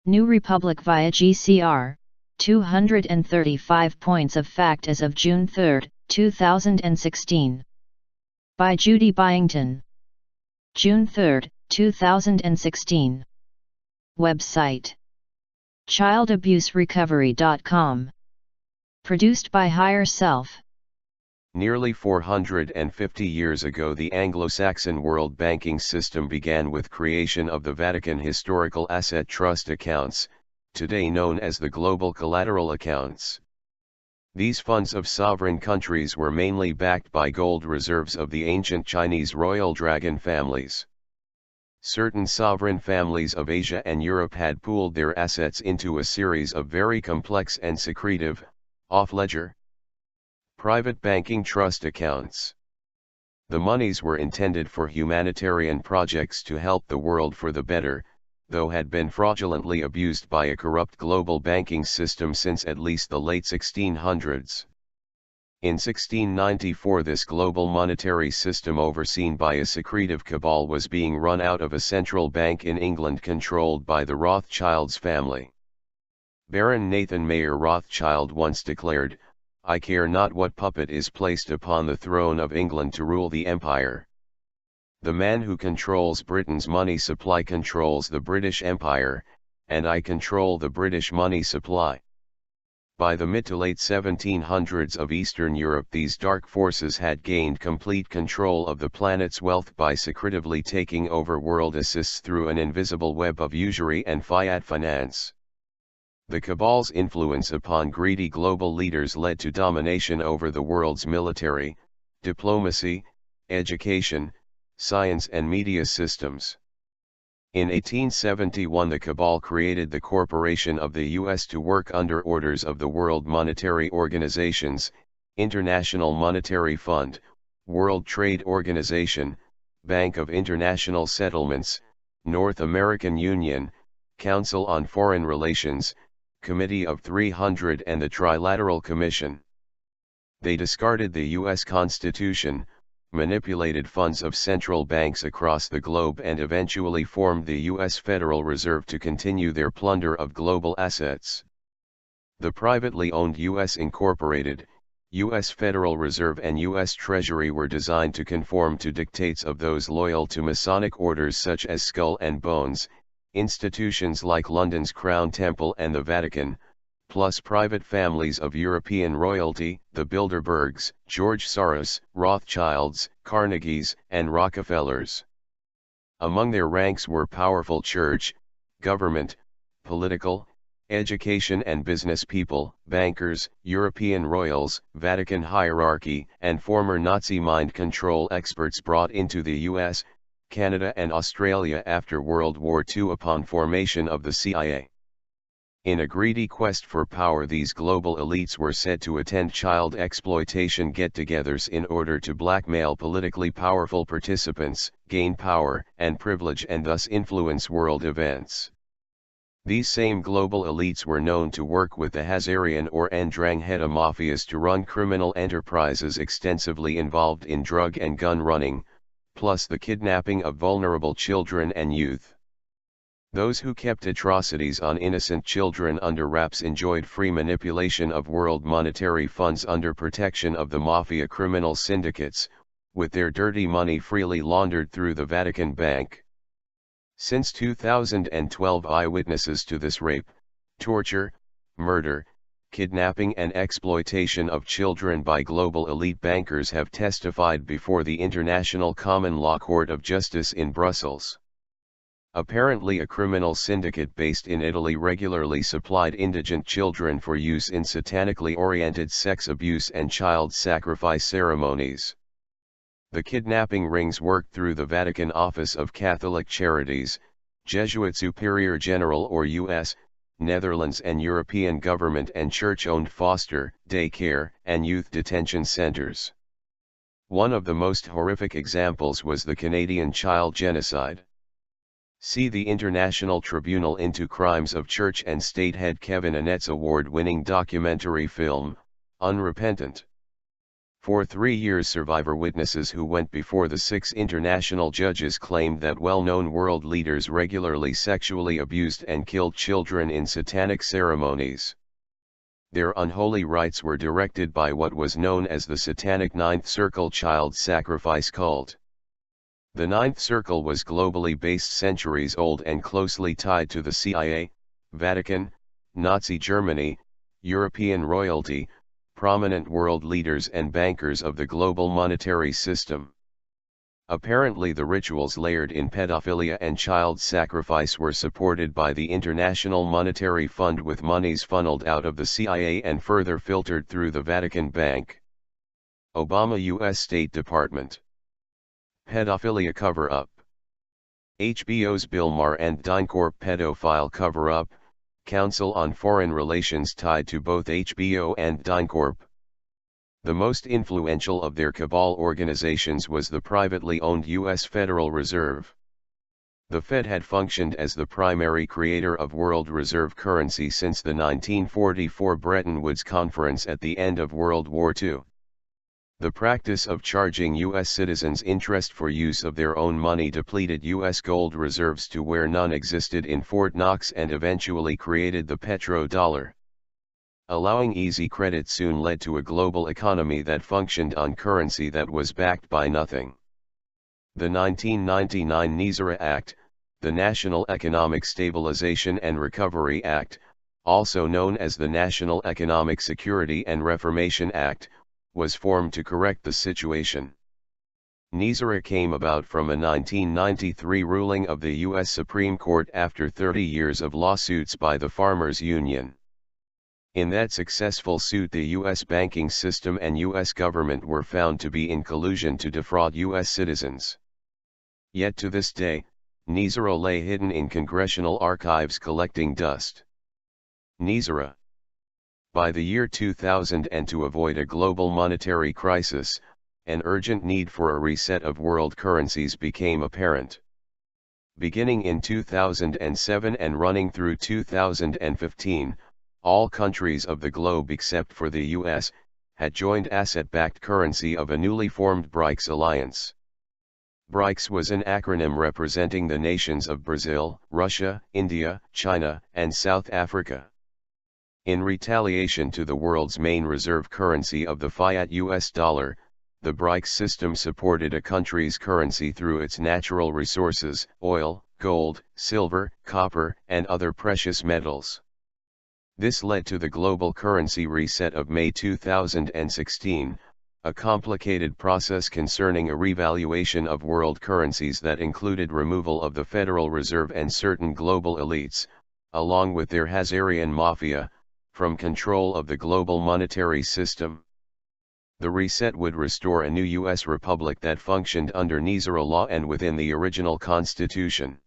New Republic via GCR, 235 points of fact as of June 3, 2016. By Judy Byington. June 3, 2016. Website: childabuserecovery.com. Produced by Higher Self. Nearly 450 years ago, the Anglo-Saxon world banking system began with creation of the Vatican Historical Asset Trust accounts, today known as the Global Collateral Accounts. These funds of sovereign countries were mainly backed by gold reserves of the ancient Chinese royal dragon families. Certain sovereign families of Asia and Europe had pooled their assets into a series of very complex and secretive, off-ledger, private banking trust accounts. The monies were intended for humanitarian projects to help the world for the better, though had been fraudulently abused by a corrupt global banking system since at least the late 1600s. In 1694, this global monetary system, overseen by a secretive cabal, was being run out of a central bank in England controlled by the Rothschilds family. Baron Nathan Mayer Rothschild once declared, "I care not what puppet is placed upon the throne of England to rule the empire. The man who controls Britain's money supply controls the British Empire, and I control the British money supply." By the mid to late 1700s of Eastern Europe, these dark forces had gained complete control of the planet's wealth by secretively taking over world assists through an invisible web of usury and fiat finance. The cabal's influence upon greedy global leaders led to domination over the world's military, diplomacy, education, science and media systems. In 1871, the cabal created the Corporation of the U.S. to work under orders of the World Monetary Organizations, International Monetary Fund, World Trade Organization, Bank of International Settlements, North American Union, Council on Foreign Relations, Committee of 300 and the Trilateral Commission. They discarded the U.S. Constitution, manipulated funds of central banks across the globe, and eventually formed the U.S. Federal Reserve to continue their plunder of global assets. The privately owned U.S. Incorporated, U.S. Federal Reserve and U.S. Treasury were designed to conform to dictates of those loyal to Masonic orders such as Skull and Bones, institutions like London's Crown Temple and the Vatican, plus private families of European royalty, the Bilderbergs, George Soros, Rothschilds, Carnegies, and Rockefellers. Among their ranks were powerful church, government, political, education and business people, bankers, European royals, Vatican hierarchy, and former Nazi mind control experts brought into the US, Canada and Australia after World War II upon formation of the CIA. In a greedy quest for power, these global elites were said to attend child exploitation get-togethers in order to blackmail politically powerful participants, gain power and privilege, and thus influence world events. These same global elites were known to work with the Hazarian or Ndrangheta mafias to run criminal enterprises extensively involved in drug and gun running, plus the kidnapping of vulnerable children and youth. Those who kept atrocities on innocent children under wraps enjoyed free manipulation of world monetary funds under protection of the mafia criminal syndicates, with their dirty money freely laundered through the Vatican Bank. Since 2012, eyewitnesses to this rape, torture, murder, kidnapping and exploitation of children by global elite bankers have testified before the International Common Law Court of Justice in Brussels. Apparently, a criminal syndicate based in Italy regularly supplied indigent children for use in satanically oriented sex abuse and child sacrifice ceremonies. The kidnapping rings worked through the Vatican Office of Catholic Charities, Jesuit Superior General or U.S., Netherlands and European government and church-owned foster, daycare, and youth detention centers. One of the most horrific examples was the Canadian child genocide. See the International Tribunal into Crimes of Church and State head Kevin Annette's award-winning documentary film, Unrepentant. For 3 years, survivor witnesses who went before the 6 international judges claimed that well-known world leaders regularly sexually abused and killed children in satanic ceremonies. Their unholy rites were directed by what was known as the Satanic Ninth Circle child sacrifice cult. The Ninth Circle was globally based, centuries old, and closely tied to the CIA, Vatican, Nazi Germany, European royalty, prominent world leaders and bankers of the global monetary system. Apparently, the rituals layered in pedophilia and child sacrifice were supported by the International Monetary Fund, with monies funneled out of the CIA and further filtered through the Vatican Bank. Obama U.S. State Department. Pedophilia cover-up. HBO's Bill Maher and DynCorp pedophile cover-up, Council on Foreign Relations tied to both HBO and DynCorp. The most influential of their cabal organizations was the privately owned U.S. Federal Reserve. The Fed had functioned as the primary creator of world reserve currency since the 1944 Bretton Woods Conference at the end of World War II. The practice of charging U.S. citizens interest for use of their own money depleted U.S. gold reserves to where none existed in Fort Knox and eventually created the petrodollar. Allowing easy credit soon led to a global economy that functioned on currency that was backed by nothing. The 1999 NISRA Act, the National Economic Stabilization and Recovery Act, also known as the National Economic Security and Reformation Act, was formed to correct the situation. NISRA came about from a 1993 ruling of the U.S. Supreme Court after 30 years of lawsuits by the Farmers Union. In that successful suit, the U.S. banking system and U.S. government were found to be in collusion to defraud U.S. citizens. Yet to this day, NISRA lay hidden in congressional archives collecting dust. NISRA. By the year 2000, and to avoid a global monetary crisis, an urgent need for a reset of world currencies became apparent. Beginning in 2007 and running through 2015, all countries of the globe except for the US, had joined asset-backed currency of a newly formed BRICS alliance. BRICS was an acronym representing the nations of Brazil, Russia, India, China, and South Africa. In retaliation to the world's main reserve currency of the fiat US dollar, the BRICS system supported a country's currency through its natural resources, oil, gold, silver, copper, and other precious metals. This led to the global currency reset of May 2016, a complicated process concerning a revaluation of world currencies that included removal of the Federal Reserve and certain global elites, along with their Hazarian mafia, from control of the global monetary system. The reset would restore a new U.S. republic that functioned under NISRA law and within the original constitution.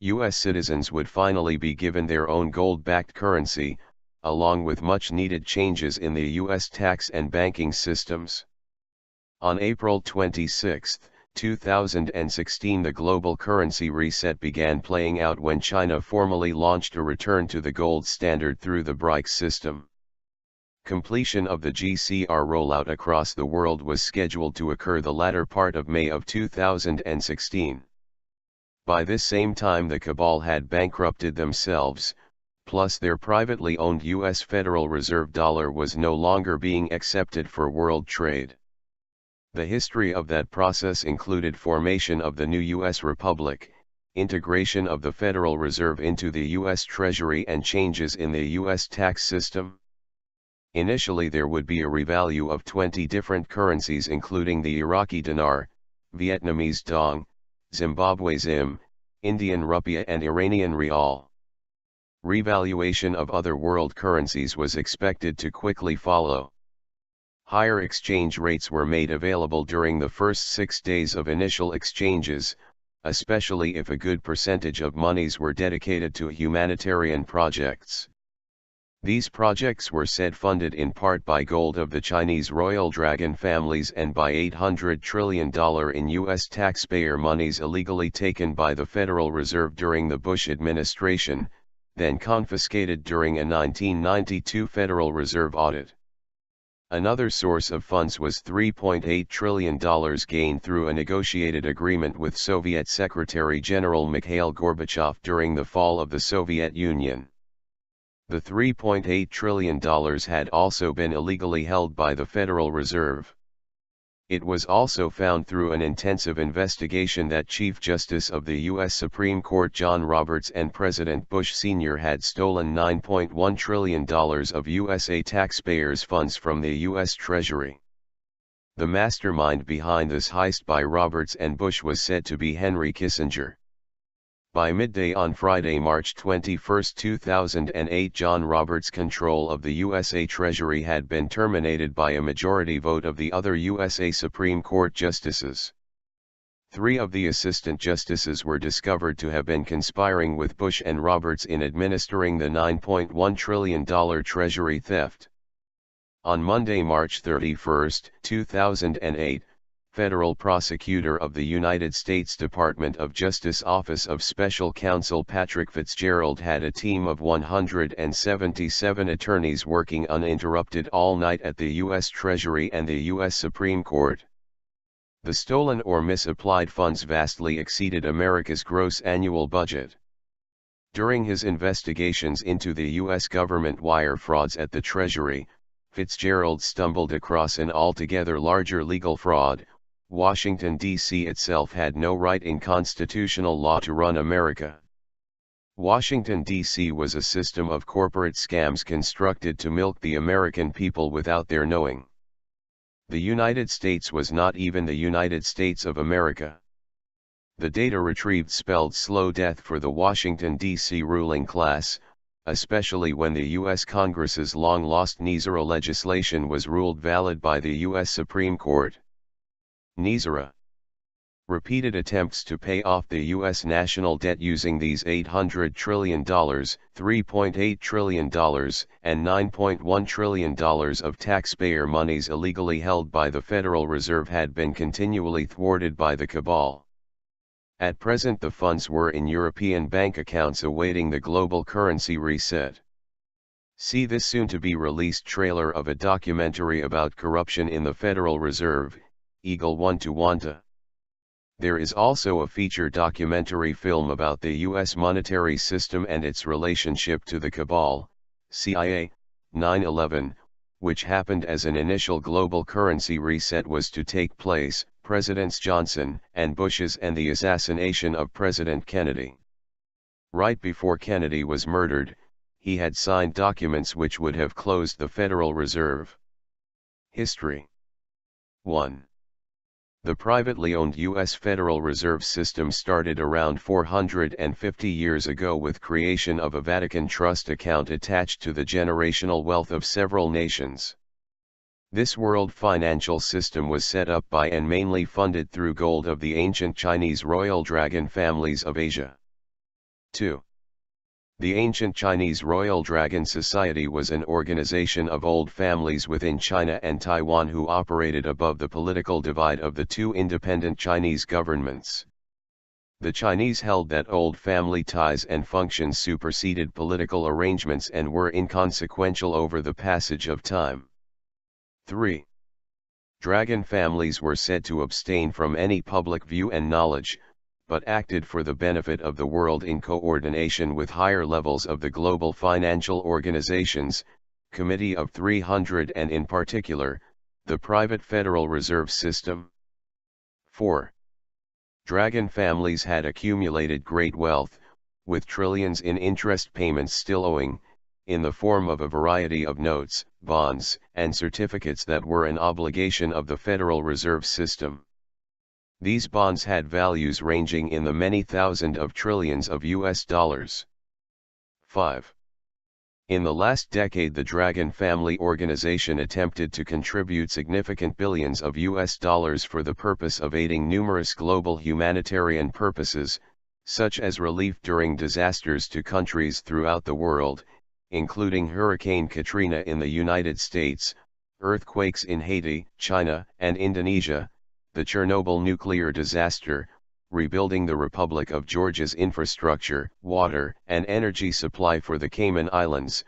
U.S. citizens would finally be given their own gold-backed currency, along with much-needed changes in the U.S. tax and banking systems. On April 26, 2016, the global currency reset began playing out when China formally launched a return to the gold standard through the BRICS system. Completion of the GCR rollout across the world was scheduled to occur the latter part of May of 2016. By this same time, the cabal had bankrupted themselves, plus their privately owned U.S. Federal Reserve dollar was no longer being accepted for world trade. The history of that process included formation of the new U.S. Republic, integration of the Federal Reserve into the U.S. Treasury, and changes in the U.S. tax system. Initially, there would be a revalue of 20 different currencies, including the Iraqi dinar, Vietnamese dong, Zimbabwe zim, Indian rupee, and Iranian rial. Revaluation of other world currencies was expected to quickly follow. Higher exchange rates were made available during the first 6 days of initial exchanges, especially if a good percentage of monies were dedicated to humanitarian projects. These projects were said funded in part by gold of the Chinese royal dragon families and by $800 trillion in U.S. taxpayer monies illegally taken by the Federal Reserve during the Bush administration, then confiscated during a 1992 Federal Reserve audit. Another source of funds was $3.8 trillion gained through a negotiated agreement with Soviet Secretary General Mikhail Gorbachev during the fall of the Soviet Union. The $3.8 trillion had also been illegally held by the Federal Reserve. It was also found through an intensive investigation that Chief Justice of the U.S. Supreme Court John Roberts and President Bush Sr. had stolen $9.1 trillion of USA taxpayers' funds from the U.S. Treasury. The mastermind behind this heist by Roberts and Bush was said to be Henry Kissinger. By midday on Friday, March 21, 2008, John Roberts' control of the USA Treasury had been terminated by a majority vote of the other USA Supreme Court justices. 3 of the assistant justices were discovered to have been conspiring with Bush and Roberts in administering the $9.1 trillion Treasury theft. On Monday, March 31, 2008, Federal Prosecutor of the United States Department of Justice Office of Special Counsel Patrick Fitzgerald had a team of 177 attorneys working uninterrupted all night at the U.S. Treasury and the U.S. Supreme Court. The stolen or misapplied funds vastly exceeded America's gross annual budget. During his investigations into the U.S. government wire frauds at the Treasury, Fitzgerald stumbled across an altogether larger legal fraud. Washington, D.C. itself had no right in constitutional law to run America. Washington, D.C. was a system of corporate scams constructed to milk the American people without their knowing. The United States was not even the United States of America. The data retrieved spelled slow death for the Washington, D.C. ruling class, especially when the U.S. Congress's long-lost NISRA legislation was ruled valid by the U.S. Supreme Court. NISRA. Repeated attempts to pay off the U.S. national debt using these $800 trillion, $3.8 trillion, and $9.1 trillion of taxpayer monies illegally held by the Federal Reserve had been continually thwarted by the cabal. At present, the funds were in European bank accounts awaiting the global currency reset. See this soon-to-be-released trailer of a documentary about corruption in the Federal Reserve, Eagle 1 to Wanta. There is also a feature documentary film about the U.S. monetary system and its relationship to the cabal, CIA, 9/11, which happened as an initial global currency reset was to take place, Presidents Johnson and Bush's and the assassination of President Kennedy. Right before Kennedy was murdered, he had signed documents which would have closed the Federal Reserve. History. 1. The privately owned U.S. Federal Reserve System started around 450 years ago with creation of a Vatican trust account attached to the generational wealth of several nations. This world financial system was set up by and mainly funded through gold of the ancient Chinese royal dragon families of Asia. 2. The ancient Chinese Royal Dragon Society was an organization of old families within China and Taiwan who operated above the political divide of the two independent Chinese governments. The Chinese held that old family ties and functions superseded political arrangements and were inconsequential over the passage of time. 3. Dragon families were said to abstain from any public view and knowledge, but acted for the benefit of the world in coordination with higher levels of the global financial organizations, Committee of 300 and in particular, the private Federal Reserve System. 4. Dragon families had accumulated great wealth, with trillions in interest payments still owing, in the form of a variety of notes, bonds, and certificates that were an obligation of the Federal Reserve System. These bonds had values ranging in the many thousand of trillions of US dollars. 5. In the last decade, the Dragon Family Organization attempted to contribute significant billions of US dollars for the purpose of aiding numerous global humanitarian purposes, such as relief during disasters to countries throughout the world, including Hurricane Katrina in the United States, earthquakes in Haiti, China, and Indonesia, the Chernobyl nuclear disaster, rebuilding the Republic of Georgia's infrastructure, water, and energy supply for the Cayman Islands,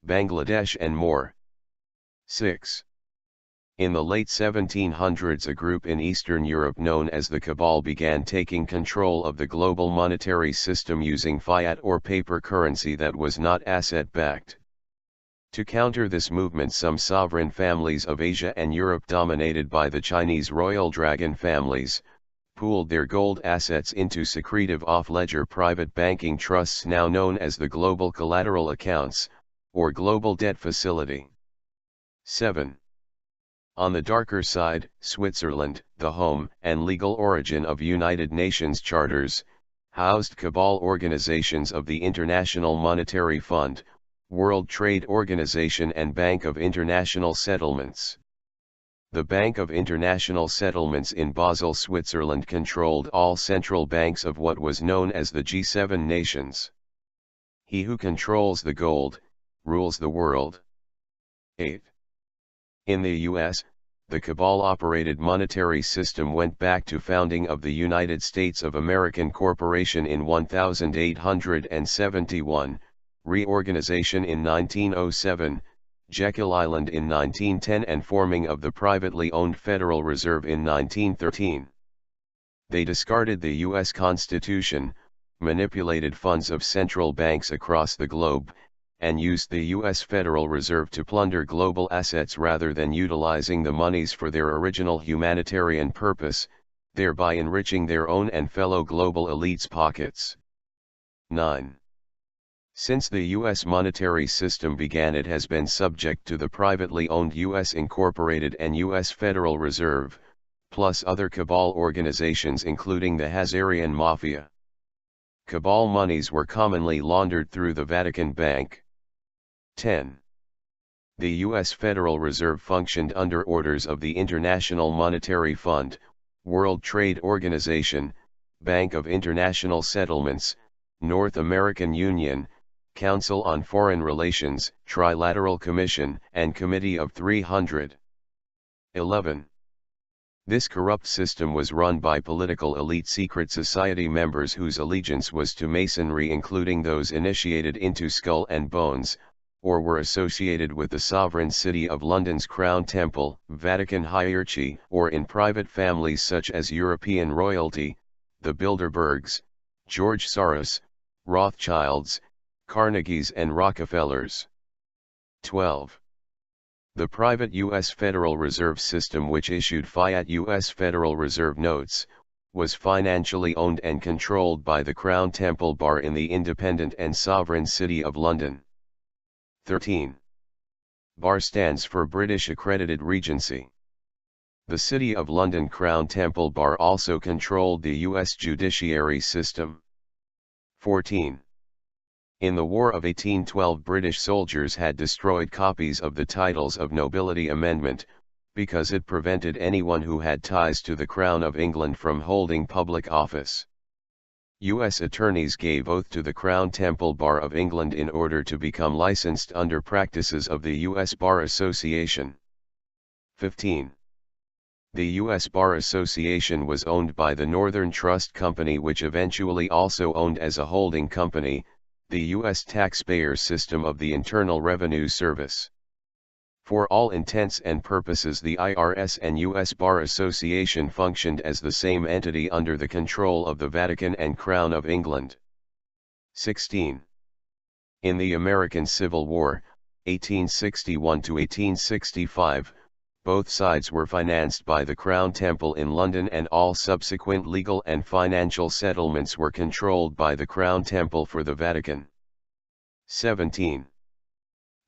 Bangladesh and more. 6. In the late 1700s, a group in Eastern Europe known as the Cabal began taking control of the global monetary system using fiat or paper currency that was not asset-backed. To counter this movement, some sovereign families of Asia and Europe, dominated by the Chinese royal dragon families, pooled their gold assets into secretive off-ledger private banking trusts now known as the Global Collateral Accounts, or Global Debt Facility. 7. On the darker side, Switzerland, the home and legal origin of United Nations charters, housed cabal organizations of the International Monetary Fund, World Trade Organization and Bank of International Settlements. The Bank of International Settlements in Basel, Switzerland controlled all central banks of what was known as the G7 nations. He who controls the gold, rules the world. 8. In the U.S., the cabal-operated monetary system went back to founding of the United States of American Corporation in 1871, reorganization in 1907, Jekyll Island in 1910 and forming of the privately owned Federal Reserve in 1913. They discarded the U.S. Constitution, manipulated funds of central banks across the globe, and used the U.S. Federal Reserve to plunder global assets rather than utilizing the monies for their original humanitarian purpose, thereby enriching their own and fellow global elites' pockets. 9. Since the U.S. monetary system began, it has been subject to the privately owned U.S. Incorporated and U.S. Federal Reserve, plus other cabal organizations including the Hazarian Mafia. Cabal monies were commonly laundered through the Vatican Bank. 10. The U.S. Federal Reserve functioned under orders of the International Monetary Fund, World Trade Organization, Bank of International Settlements, North American Union, Council on Foreign Relations, Trilateral Commission, and Committee of 300. 11. This corrupt system was run by political elite secret society members whose allegiance was to Masonry, including those initiated into Skull and Bones, or were associated with the sovereign city of London's Crown Temple, Vatican hierarchy, or in private families such as European royalty, the Bilderbergs, George Soros, Rothschilds, Carnegies and Rockefellers. 12. The private U.S. Federal Reserve System, which issued fiat U.S. Federal Reserve notes, was financially owned and controlled by the Crown Temple Bar in the independent and sovereign city of London. 13. Bar stands for British Accredited Regency. The City of London Crown Temple Bar also controlled the U.S. judiciary system. 14. In the War of 1812, British soldiers had destroyed copies of the Titles of Nobility Amendment, because it prevented anyone who had ties to the Crown of England from holding public office. U.S. attorneys gave oath to the Crown Temple Bar of England in order to become licensed under practices of the U.S. Bar Association. 15. The U.S. Bar Association was owned by the Northern Trust Company, which eventually also owned as a holding company, the U.S. taxpayer system of the Internal Revenue Service. For all intents and purposes, the IRS and U.S. Bar Association functioned as the same entity under the control of the Vatican and Crown of England. 16. In the American Civil War, 1861 to 1865, both sides were financed by the Crown Temple in London, and all subsequent legal and financial settlements were controlled by the Crown Temple for the Vatican. 17.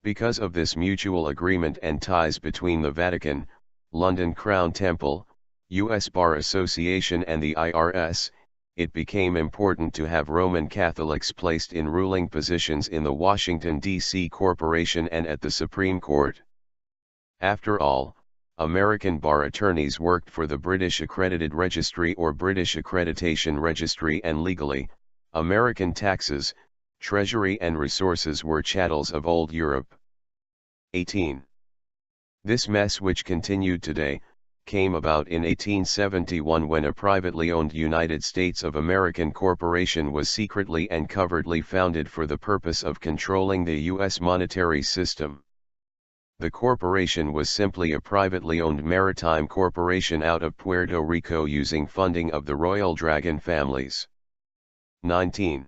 Because of this mutual agreement and ties between the Vatican, London Crown Temple, U.S. Bar Association and the IRS, it became important to have Roman Catholics placed in ruling positions in the Washington, D.C. Corporation and at the Supreme Court. After all, American bar attorneys worked for the British Accredited Registry or British Accreditation Registry, and legally, American taxes, treasury and resources were chattels of old Europe. 18. This mess, which continued today, came about in 1871 when a privately owned United States of American corporation was secretly and covertly founded for the purpose of controlling the U.S. monetary system. The corporation was simply a privately owned maritime corporation out of Puerto Rico using funding of the Royal Dragon families. 19.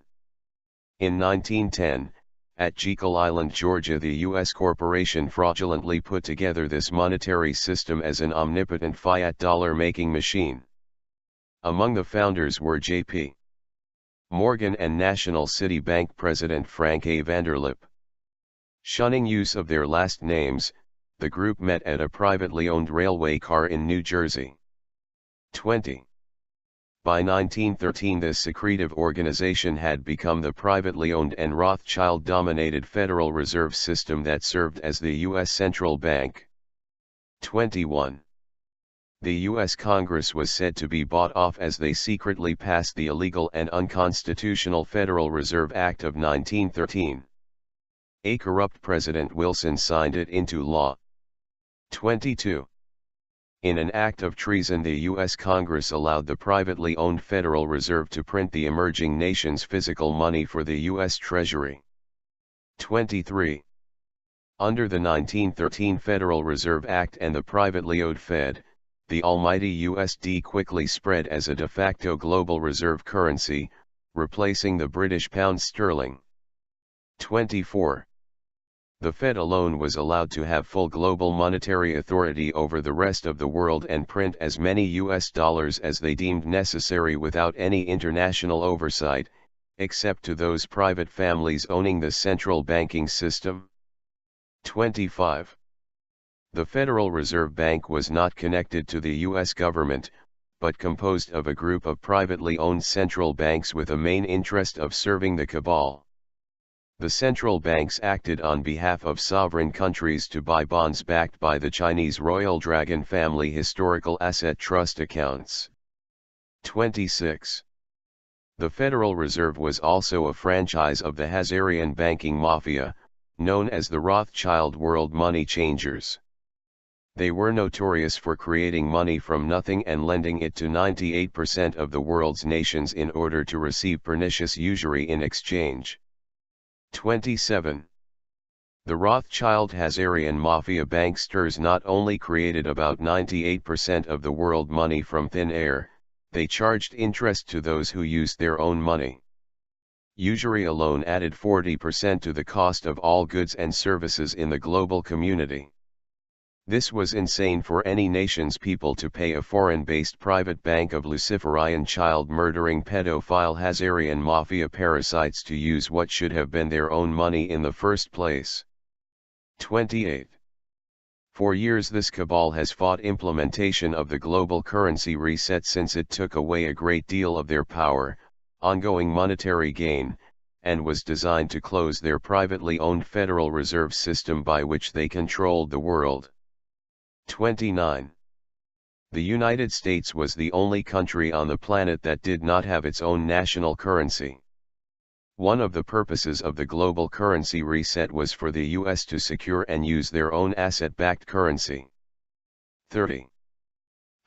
In 1910, at Jekyll Island, Georgia, the U.S. corporation fraudulently put together this monetary system as an omnipotent fiat dollar-making machine. Among the founders were J.P. Morgan and National City Bank President Frank A. Vanderlip. Shunning use of their last names, the group met at a privately owned railway car in New Jersey. 20. By 1913, this secretive organization had become the privately owned and Rothschild-dominated Federal Reserve System that served as the U.S. Central Bank. 21. The U.S. Congress was said to be bought off as they secretly passed the illegal and unconstitutional Federal Reserve Act of 1913. A corrupt President Wilson signed it into law. 22. In an act of treason, the U.S. Congress allowed the privately owned Federal Reserve to print the emerging nation's physical money for the U.S. Treasury. 23. Under the 1913 Federal Reserve Act and the privately owned Fed, the almighty USD quickly spread as a de facto global reserve currency, replacing the British pound sterling. 24. The Fed alone was allowed to have full global monetary authority over the rest of the world and print as many US dollars as they deemed necessary without any international oversight, except to those private families owning the central banking system. 25. The Federal Reserve Bank was not connected to the US government, but composed of a group of privately owned central banks with a main interest of serving the cabal. The central banks acted on behalf of sovereign countries to buy bonds backed by the Chinese Royal Dragon family historical asset trust accounts. 26. The Federal Reserve was also a franchise of the Hazarian banking mafia, known as the Rothschild World Money Changers. They were notorious for creating money from nothing and lending it to 98% of the world's nations in order to receive pernicious usury in exchange. 27. The Rothschild-Hazarian mafia banksters not only created about 98% of the world money from thin air, they charged interest to those who used their own money. Usury alone added 40% to the cost of all goods and services in the global community. This was insane for any nation's people to pay a foreign-based private bank of Luciferian child-murdering pedophile Hazarian mafia parasites to use what should have been their own money in the first place. 28. For years this cabal has fought implementation of the global currency reset since it took away a great deal of their power, ongoing monetary gain, and was designed to close their privately owned Federal Reserve System by which they controlled the world. 29. The United States was the only country on the planet that did not have its own national currency. One of the purposes of the global currency reset was for the U.S. to secure and use their own asset-backed currency. 30.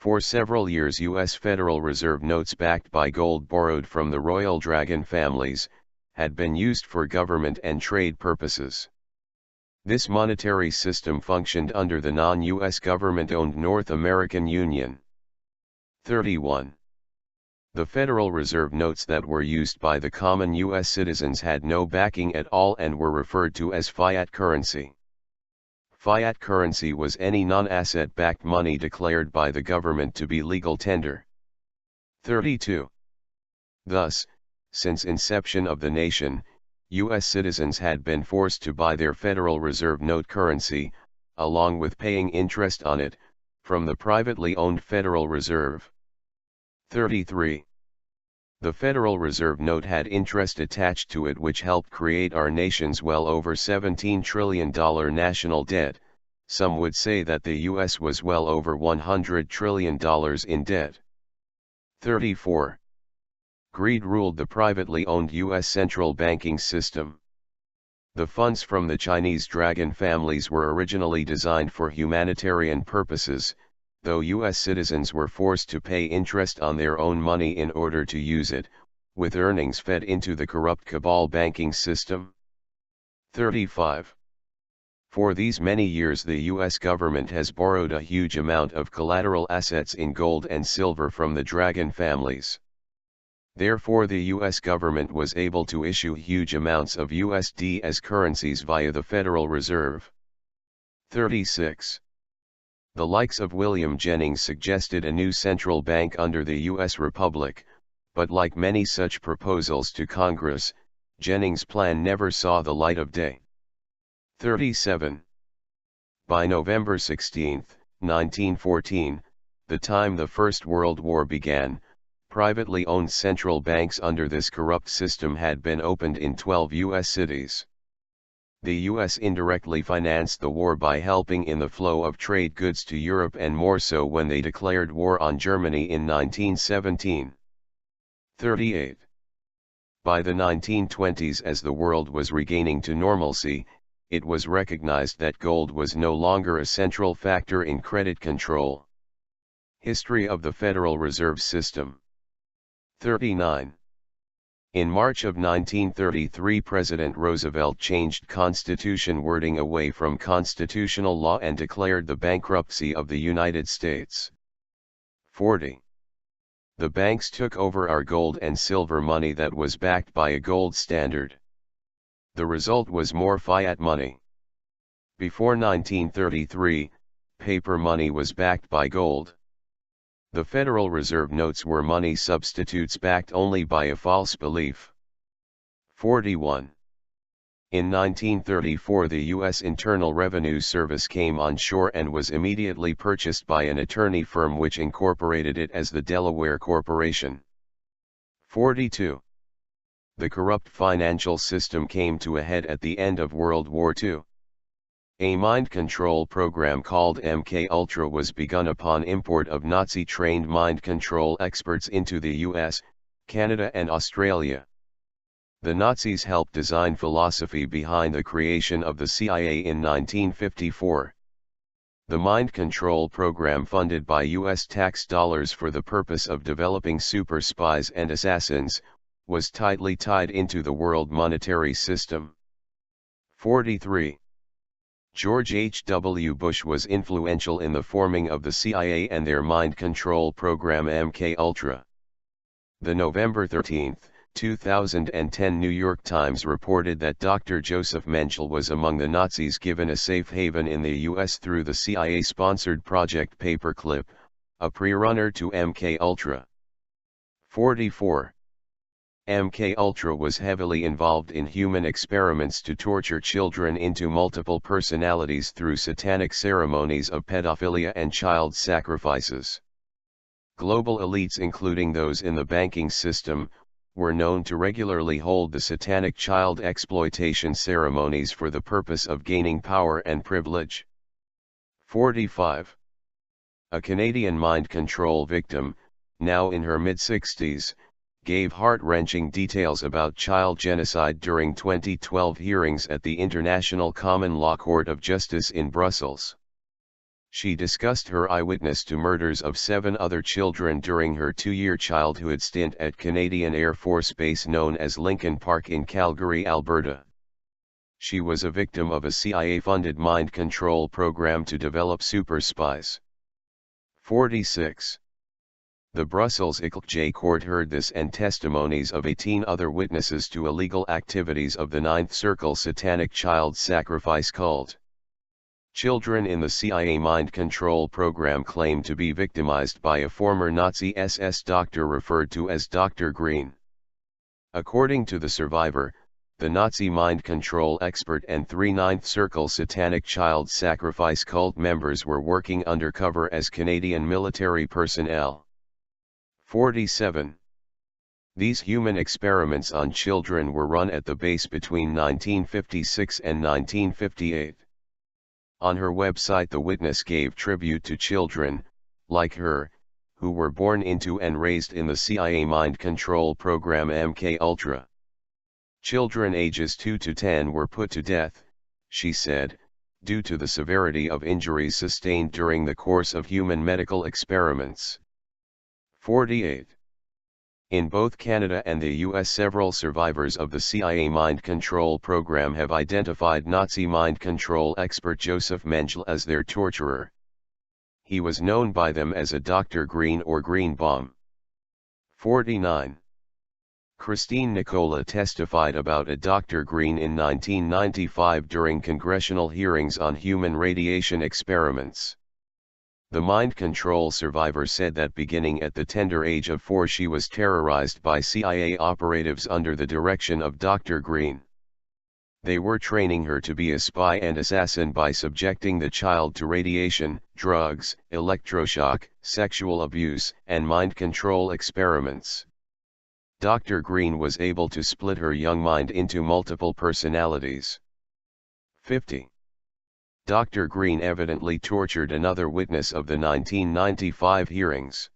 For several years U.S. Federal Reserve notes backed by gold borrowed from the Royal Dragon families, had been used for government and trade purposes. This monetary system functioned under the non-U.S. government-owned North American Union. 31. The Federal Reserve notes that were used by the common U.S. citizens had no backing at all and were referred to as fiat currency. Fiat currency was any non-asset-backed money declared by the government to be legal tender. 32. Thus, since inception of the nation, U.S. citizens had been forced to buy their Federal Reserve note currency, along with paying interest on it, from the privately owned Federal Reserve. 33. The Federal Reserve note had interest attached to it which helped create our nation's well over $17 trillion national debt. Some would say that the U.S. was well over $100 trillion in debt. 34. Greed ruled the privately owned U.S. central banking system. The funds from the Chinese Dragon families were originally designed for humanitarian purposes, though U.S. citizens were forced to pay interest on their own money in order to use it, with earnings fed into the corrupt cabal banking system. 35. For these many years the U.S. government has borrowed a huge amount of collateral assets in gold and silver from the dragon families. Therefore the U.S. government was able to issue huge amounts of USD as currencies via the Federal Reserve. 36. The likes of William Jennings suggested a new central bank under the U.S. Republic, but like many such proposals to Congress, Jennings' plan never saw the light of day. 37. By November 16, 1914, the time the First World War began, privately owned central banks under this corrupt system had been opened in 12 U.S. cities. The U.S. indirectly financed the war by helping in the flow of trade goods to Europe, and more so when they declared war on Germany in 1917. 38. By the 1920s, as the world was regaining to normalcy, it was recognized that gold was no longer a central factor in credit control. History of the Federal Reserve System. 39. In March of 1933, President Roosevelt changed Constitution wording away from constitutional law and declared the bankruptcy of the United States. 40. The banks took over our gold and silver money that was backed by a gold standard. The result was more fiat money. Before 1933, paper money was backed by gold. The Federal Reserve notes were money substitutes backed only by a false belief. 41. In 1934, the U.S. Internal Revenue Service came on shore and was immediately purchased by an attorney firm which incorporated it as the Delaware Corporation. 42. The corrupt financial system came to a head at the end of World War II. A mind control program called MK-Ultra was begun upon import of Nazi-trained mind control experts into the US, Canada and Australia. The Nazis helped design philosophy behind the creation of the CIA in 1954. The mind control program, funded by US tax dollars for the purpose of developing super spies and assassins, was tightly tied into the world monetary system. 43. George H.W. Bush was influential in the forming of the CIA and their mind control program MK-Ultra. The November 13, 2010 New York Times reported that Dr. Joseph Mengele was among the Nazis given a safe haven in the U.S. through the CIA-sponsored Project Paperclip, a pre-runner to MK-Ultra. 44. MK-Ultra was heavily involved in human experiments to torture children into multiple personalities through satanic ceremonies of pedophilia and child sacrifices. Global elites, including those in the banking system, were known to regularly hold the satanic child exploitation ceremonies for the purpose of gaining power and privilege. 45. A Canadian mind control victim, now in her mid-60s, gave heart-wrenching details about child genocide during 2012 hearings at the International Common Law Court of Justice in Brussels. She discussed her eyewitness to murders of 7 other children during her 2-year childhood stint at Canadian Air Force Base known as Lincoln Park in Calgary, Alberta. She was a victim of a CIA-funded mind control program to develop super spies. 46. The Brussels ICLJ court heard this and testimonies of 18 other witnesses to illegal activities of the Ninth Circle satanic child sacrifice cult. Children in the CIA mind control program claim to be victimized by a former Nazi SS doctor referred to as Dr. Green. According to the survivor, the Nazi mind control expert and 3 Ninth Circle satanic child sacrifice cult members were working undercover as Canadian military personnel. 47. These human experiments on children were run at the base between 1956 and 1958. On her website, the witness gave tribute to children, like her, who were born into and raised in the CIA mind control program MK-Ultra. Children ages 2 to 10 were put to death, she said, due to the severity of injuries sustained during the course of human medical experiments. 48. In both Canada and the US, several survivors of the CIA mind control program have identified Nazi mind control expert Joseph Mengele as their torturer. He was known by them as a Dr. Green or Green Bomb. 49. Christine Nicola testified about a Dr. Green in 1995 during congressional hearings on human radiation experiments. The mind control survivor said that beginning at the tender age of 4 she was terrorized by CIA operatives under the direction of Dr. Green. They were training her to be a spy and assassin by subjecting the child to radiation, drugs, electroshock, sexual abuse, and mind control experiments. Dr. Green was able to split her young mind into multiple personalities. 50. Dr. Green evidently tortured another witness of the 1995 hearings.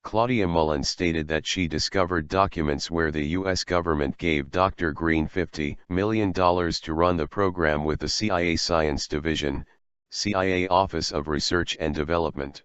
Claudia Mullen stated that she discovered documents where the U.S. government gave Dr. Green $50 million to run the program with the CIA Science Division, CIA Office of Research and Development.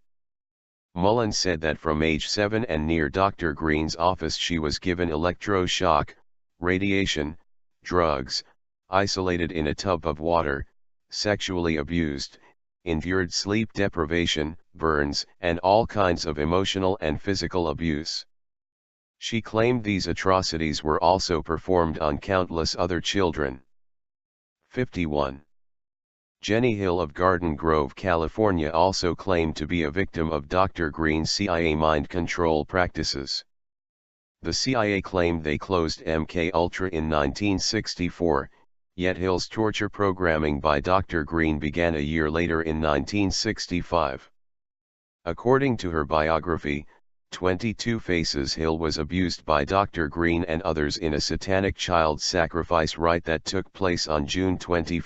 Mullen said that from age 7 and near Dr. Green's office she was given electroshock, radiation, drugs, isolated in a tub of water, sexually abused, endured sleep deprivation, burns, and all kinds of emotional and physical abuse. She claimed these atrocities were also performed on countless other children. 51. Jenny Hill of Garden Grove, California also claimed to be a victim of Dr. Green's CIA mind control practices. The CIA claimed they closed MK Ultra in 1964, yet Hill's torture programming by Dr. Green began a year later in 1965. According to her biography, 22 Faces, Hill was abused by Dr. Green and others in a satanic child sacrifice rite that took place on June 21,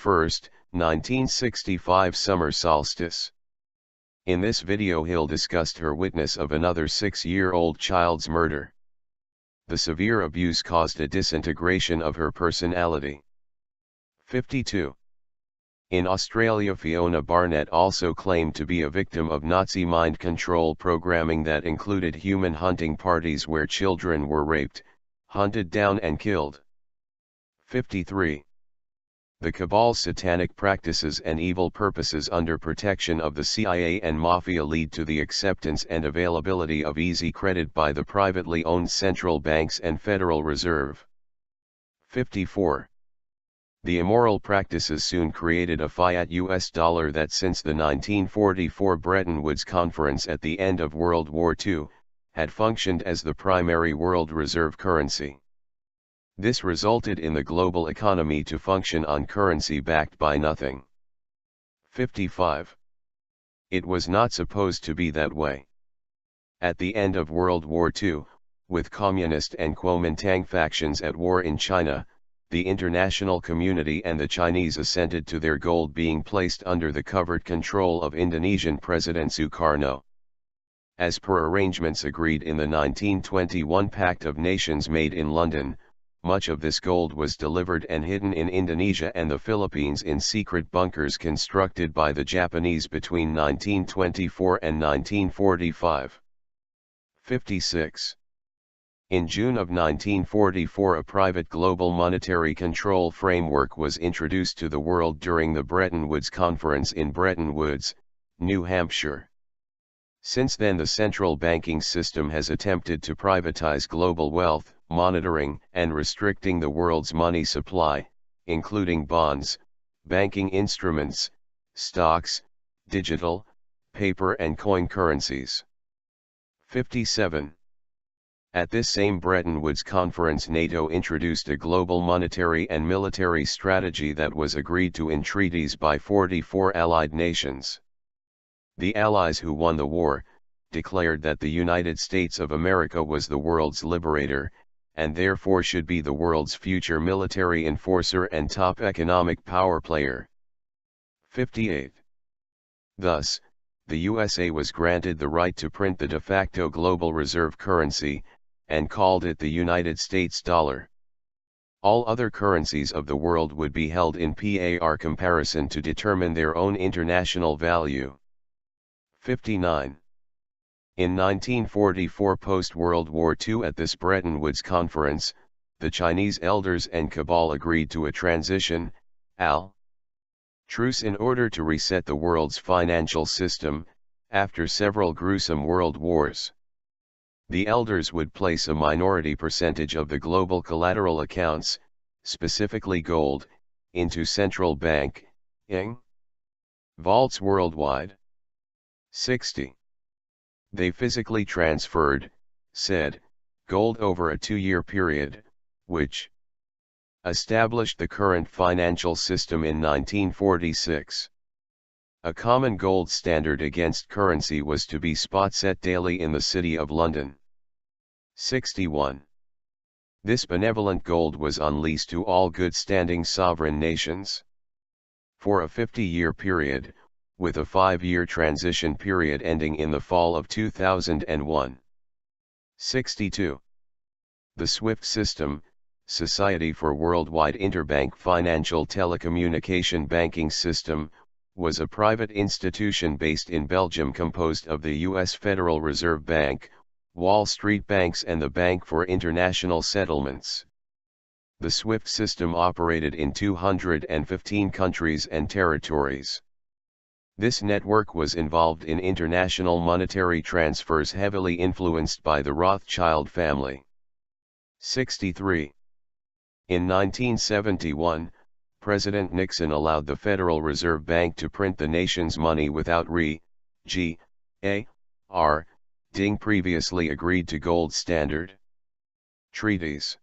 1965 summer solstice. In this video, Hill discussed her witness of another 6-year-old child's murder. The severe abuse caused a disintegration of her personality. 52. In Australia, Fiona Barnett also claimed to be a victim of Nazi mind control programming that included human hunting parties where children were raped, hunted down and killed. 53. The cabal's satanic practices and evil purposes under protection of the CIA and Mafia lead to the acceptance and availability of easy credit by the privately owned central banks and Federal Reserve. 54. The immoral practices soon created a fiat US dollar that since the 1944 Bretton Woods Conference at the end of World War II, had functioned as the primary world reserve currency. This resulted in the global economy to function on currency backed by nothing. 55. It was not supposed to be that way. At the end of World War II, with Communist and Kuomintang factions at war in China, the international community and the Chinese assented to their gold being placed under the covert control of Indonesian President Sukarno. As per arrangements agreed in the 1921 Pact of Nations made in London, much of this gold was delivered and hidden in Indonesia and the Philippines in secret bunkers constructed by the Japanese between 1924 and 1945. 56. In June of 1944, a private global monetary control framework was introduced to the world during the Bretton Woods Conference in Bretton Woods, New Hampshire. Since then, the central banking system has attempted to privatize global wealth, monitoring and restricting the world's money supply, including bonds, banking instruments, stocks, digital, paper and coin currencies. 57. At this same Bretton Woods Conference, NATO introduced a global monetary and military strategy that was agreed to in treaties by 44 allied nations. The Allies, who won the war, declared that the United States of America was the world's liberator, and therefore should be the world's future military enforcer and top economic power player. 58. Thus, the USA was granted the right to print the de facto global reserve currency, and called it the United States dollar. All other currencies of the world would be held in par comparison to determine their own international value. 59. In 1944, post-World War II, at this Bretton Woods conference, the Chinese elders and cabal agreed to a transition, truce in order to reset the world's financial system, after several gruesome world wars. The elders would place a minority percentage of the global collateral accounts, specifically gold, into central bank vaults worldwide. 60. They physically transferred, said, gold over a 2-year period, which established the current financial system in 1946. A common gold standard against currency was to be spot set daily in the City of London. 61. This benevolent gold was unleased to all good-standing sovereign nations. For a 50-year period, with a 5-year transition period ending in the fall of 2001. 62. The SWIFT system, Society for Worldwide Interbank Financial Telecommunication Banking System, was a private institution based in Belgium composed of the U.S. Federal Reserve Bank, Wall Street banks and the Bank for International Settlements. The SWIFT system operated in 215 countries and territories. This network was involved in international monetary transfers heavily influenced by the Rothschild family. 63. In 1971, President Nixon allowed the Federal Reserve Bank to print the nation's money without ding previously agreed to gold standard treaties.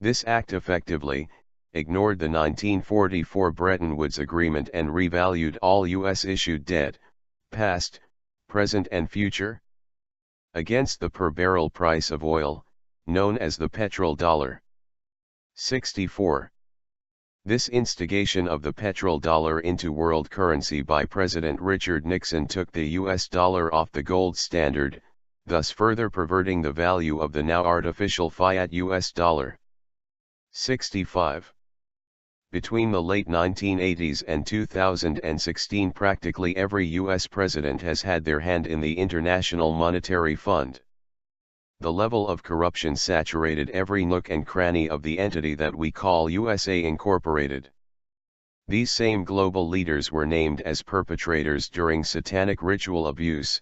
This act effectively ignored the 1944 Bretton Woods Agreement and revalued all U.S.-issued debt, past, present and future, against the per-barrel price of oil, known as the petrodollar. 64. This instigation of the petrodollar into world currency by President Richard Nixon took the U.S. dollar off the gold standard, thus further perverting the value of the now artificial fiat U.S. dollar. 65. Between the late 1980s and 2016, practically every U.S. president has had their hand in the International Monetary Fund. The level of corruption saturated every nook and cranny of the entity that we call USA Incorporated. These same global leaders were named as perpetrators during satanic ritual abuse,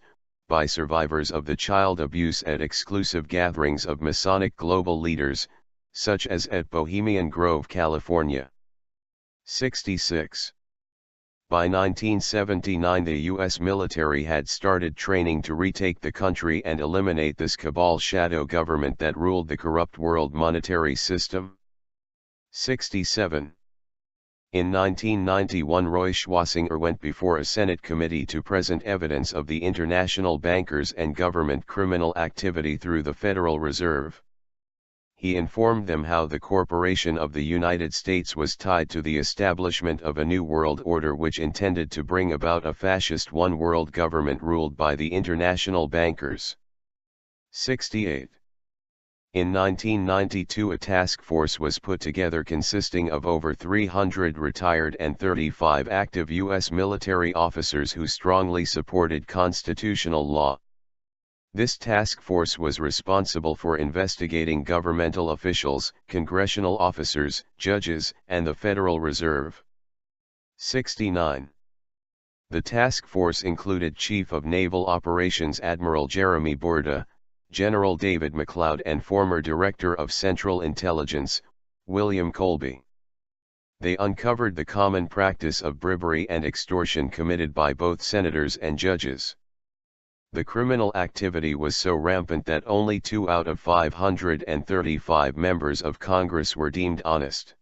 by survivors of the child abuse at exclusive gatherings of Masonic global leaders, such as at Bohemian Grove, California. 66. By 1979, the U.S. military had started training to retake the country and eliminate this cabal shadow government that ruled the corrupt world monetary system. 67. In 1991, Roy Schwasinger went before a Senate committee to present evidence of the international bankers and government criminal activity through the Federal Reserve. He informed them how the corporation of the United States was tied to the establishment of a new world order which intended to bring about a fascist one-world government ruled by the international bankers. 68. In 1992, a task force was put together consisting of over 300 retired and 35 active U.S. military officers who strongly supported constitutional law. This task force was responsible for investigating governmental officials, congressional officers, judges, and the Federal Reserve. 69. The task force included Chief of Naval Operations Admiral Jeremy Bourda, General David McLeod and former Director of Central Intelligence, William Colby. They uncovered the common practice of bribery and extortion committed by both senators and judges. The criminal activity was so rampant that only 2 out of 535 members of Congress were deemed honest.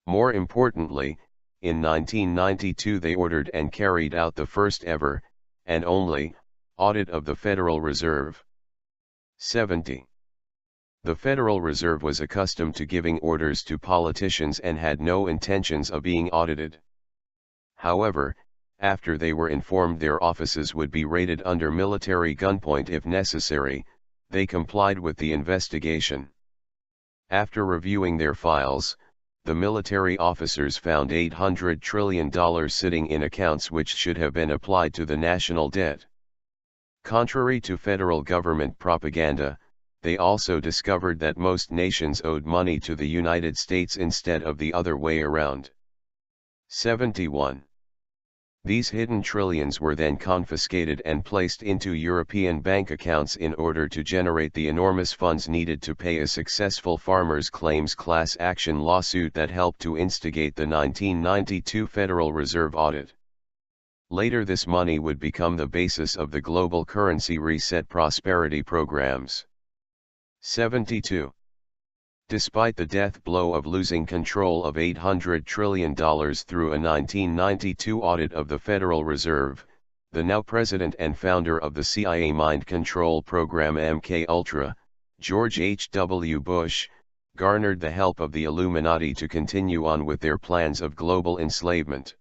More importantly, in 1992 they ordered and carried out the first ever, and only, audit of the Federal Reserve. 70. The Federal Reserve was accustomed to giving orders to politicians and had no intentions of being audited. However, after they were informed their offices would be raided under military gunpoint if necessary, they complied with the investigation. After reviewing their files, the military officers found $800 trillion sitting in accounts which should have been applied to the national debt. Contrary to federal government propaganda, they also discovered that most nations owed money to the United States instead of the other way around. 71. These hidden trillions were then confiscated and placed into European bank accounts in order to generate the enormous funds needed to pay a successful farmers' claims class action lawsuit that helped to instigate the 1992 Federal Reserve audit. Later this money would become the basis of the global currency reset prosperity programs. 72. Despite the death blow of losing control of $800 trillion through a 1992 audit of the Federal Reserve, the now president and founder of the CIA mind control program MK-Ultra, George H.W. Bush, garnered the help of the Illuminati to continue on with their plans of global enslavement.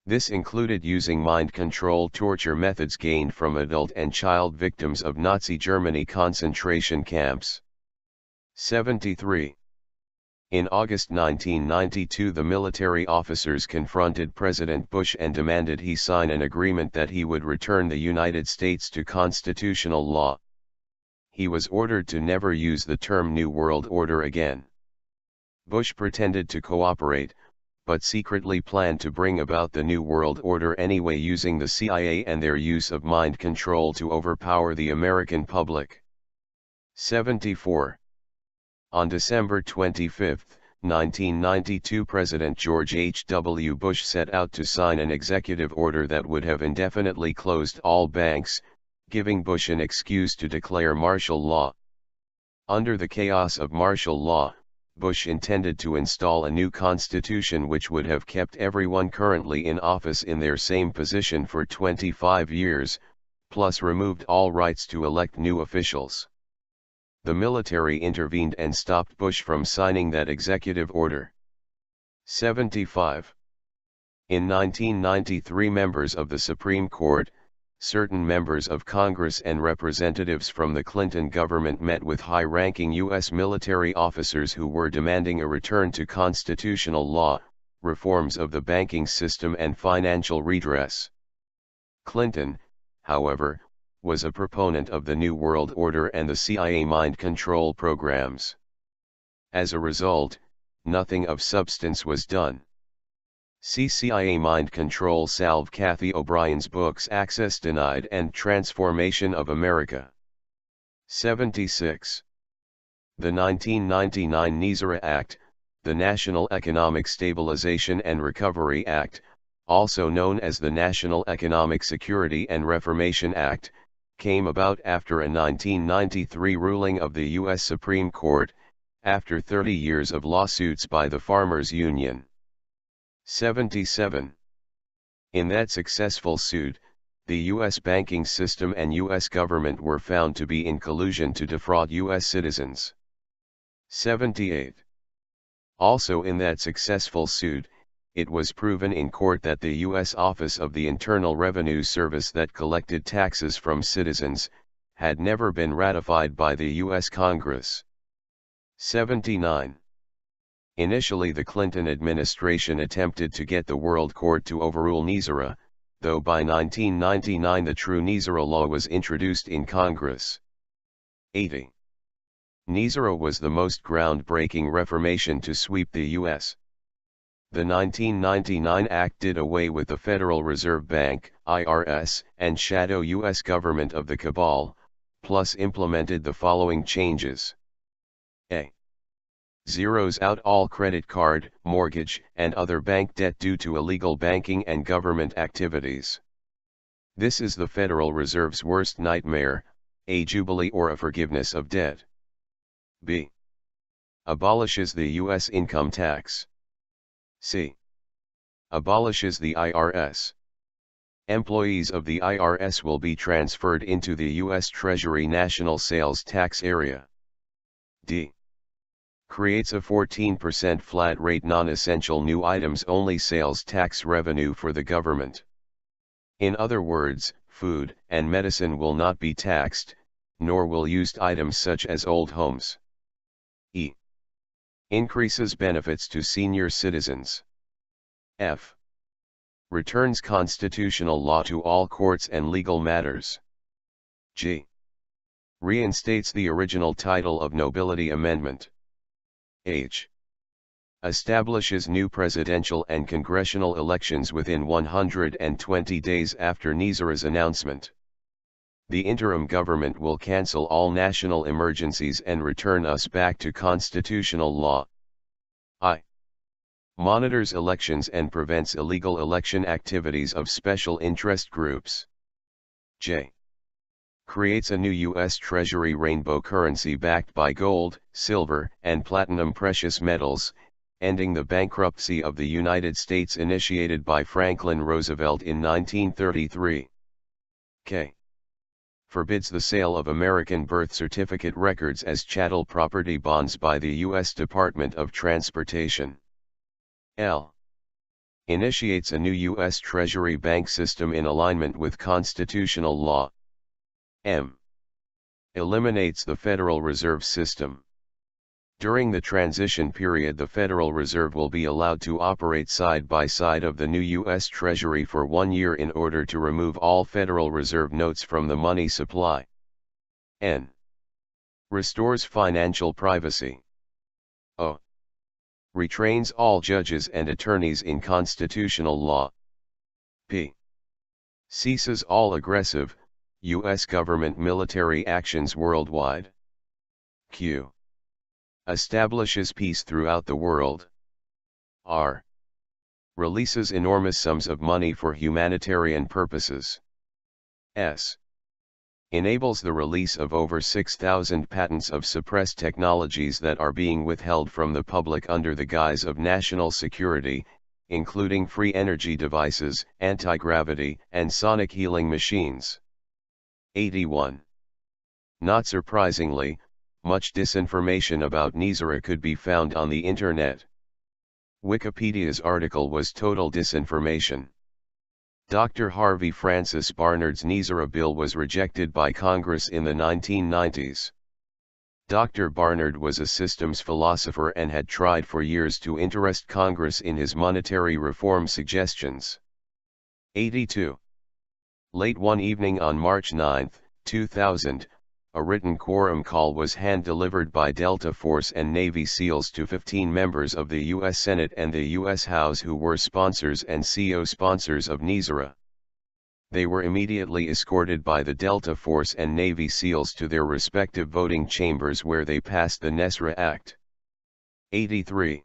This included using mind control torture methods gained from adult and child victims of Nazi Germany concentration camps. 73. In August 1992, the military officers confronted President Bush and demanded he sign an agreement that he would return the United States to constitutional law. He was ordered to never use the term New World Order again. Bush pretended to cooperate, but secretly planned to bring about the New World Order anyway, using the CIA and their use of mind control to overpower the American public. 74. On December 25, 1992, President George H.W. Bush set out to sign an executive order that would have indefinitely closed all banks, giving Bush an excuse to declare martial law. Under the chaos of martial law, Bush intended to install a new constitution which would have kept everyone currently in office in their same position for 25 years, plus removed all rights to elect new officials. The military intervened and stopped Bush from signing that executive order. 75. In 1993, members of the Supreme Court, certain members of Congress and representatives from the Clinton government met with high-ranking U.S. military officers who were demanding a return to constitutional law, reforms of the banking system and financial redress. Clinton, however, was a proponent of the New World Order and the CIA mind control programs. As a result, nothing of substance was done. See CIA Mind Control Salve Kathy O'Brien's books Access Denied and Transformation of America. 76. The 1999 NISRA Act, the National Economic Stabilization and Recovery Act, also known as the National Economic Security and Reformation Act, came about after a 1993 ruling of the U.S. Supreme Court, after 30 years of lawsuits by the Farmers Union. 77. In that successful suit, the U.S. banking system and U.S. government were found to be in collusion to defraud U.S. citizens. 78. Also in that successful suit, it was proven in court that the U.S. Office of the Internal Revenue Service that collected taxes from citizens, had never been ratified by the U.S. Congress. 79. Initially, the Clinton administration attempted to get the World Court to overrule NISRA, though by 1999 the true NISRA law was introduced in Congress. 80. NISRA was the most groundbreaking reformation to sweep the U.S. The 1999 Act did away with the Federal Reserve Bank, IRS, and shadow U.S. government of the cabal, plus implemented the following changes. A. Zeroes out all credit card, mortgage, and other bank debt due to illegal banking and government activities. This is the Federal Reserve's worst nightmare, a jubilee or a forgiveness of debt. B. Abolishes the U.S. income tax. C. Abolishes the IRS. Employees of the IRS will be transferred into the U.S. Treasury National Sales Tax Area. D. Creates a 14% flat rate non-essential new items only sales tax revenue for the government. In other words, food and medicine will not be taxed, nor will used items such as old homes. E. Increases benefits to senior citizens. F. Returns constitutional law to all courts and legal matters. G. Reinstates the original title of nobility amendment. H. Establishes new presidential and congressional elections within 120 days after Nizara's announcement. The interim government will cancel all national emergencies and return us back to constitutional law. I. Monitors elections and prevents illegal election activities of special interest groups. J. Creates a new U.S. Treasury rainbow currency backed by gold, silver, and platinum precious metals, ending the bankruptcy of the United States initiated by Franklin Roosevelt in 1933. K. Forbids the sale of American birth certificate records as chattel property bonds by the U.S. Department of Transportation. L. Initiates a new U.S. Treasury bank system in alignment with constitutional law. M. Eliminates the Federal Reserve System. During the transition period, the Federal Reserve will be allowed to operate side by side of the new U.S. Treasury for 1 year in order to remove all Federal Reserve notes from the money supply. N. Restores financial privacy. O. Retrains all judges and attorneys in constitutional law. P. Ceases all aggressive, U.S. government military actions worldwide. Q. Establishes peace throughout the world. R. Releases enormous sums of money for humanitarian purposes. S. Enables the release of over 6,000 patents of suppressed technologies that are being withheld from the public under the guise of national security, including free energy devices, anti-gravity, and sonic healing machines. 81. Not surprisingly, much disinformation about Nizara could be found on the internet. Wikipedia's article was total disinformation. Dr. Harvey Francis Barnard's Nizara bill was rejected by Congress in the 1990s. Dr. Barnard was a systems philosopher and had tried for years to interest Congress in his monetary reform suggestions. 82. Late one evening on March 9, 2000, a written quorum call was hand-delivered by Delta Force and Navy SEALs to 15 members of the U.S. Senate and the U.S. House who were sponsors and co-sponsors of Nizara. They were immediately escorted by the Delta Force and Navy SEALs to their respective voting chambers where they passed the Nesra Act. 83.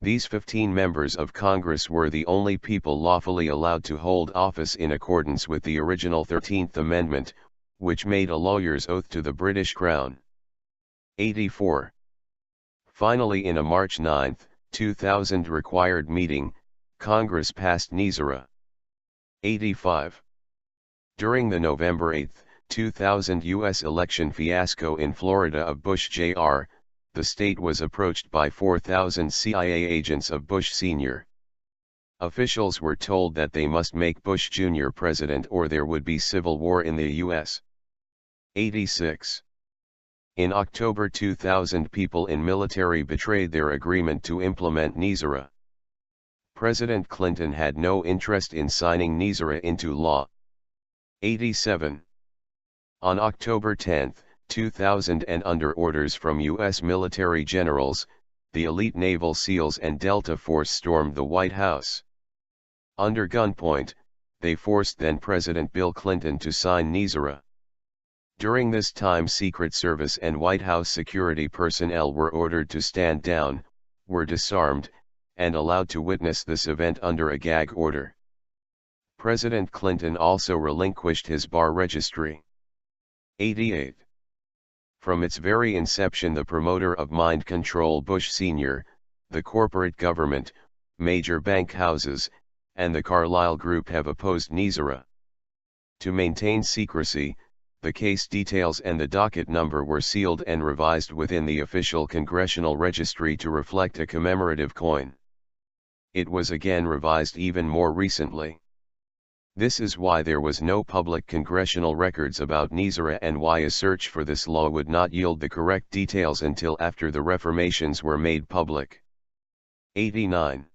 These 15 members of Congress were the only people lawfully allowed to hold office in accordance with the original 13th Amendment, which made a lawyer's oath to the British Crown. 84. Finally, in a March 9, 2000 required meeting, Congress passed Nizara. 85. During the November 8, 2000 U.S. election fiasco in Florida of Bush Jr., the state was approached by 4,000 CIA agents of Bush Sr. Officials were told that they must make Bush Jr. president or there would be civil war in the U.S. 86. In October 2000, people in military betrayed their agreement to implement Nizara. President Clinton had no interest in signing Nizara into law. 87. On October 10, 2000 and under orders from U.S. military generals, the elite Naval SEALs and Delta Force stormed the White House. Under gunpoint, they forced then-President Bill Clinton to sign Nizara. During this time, Secret Service and White House security personnel were ordered to stand down, were disarmed, and allowed to witness this event under a gag order. President Clinton also relinquished his bar registry. 88. From its very inception, the promoter of mind control Bush Sr., the corporate government, major bank houses, and the Carlyle Group have opposed Nizara. To maintain secrecy, the case details and the docket number were sealed and revised within the official congressional registry to reflect a commemorative coin. It was again revised even more recently. This is why there was no public congressional records about Nizara and why a search for this law would not yield the correct details until after the reformations were made public. 89.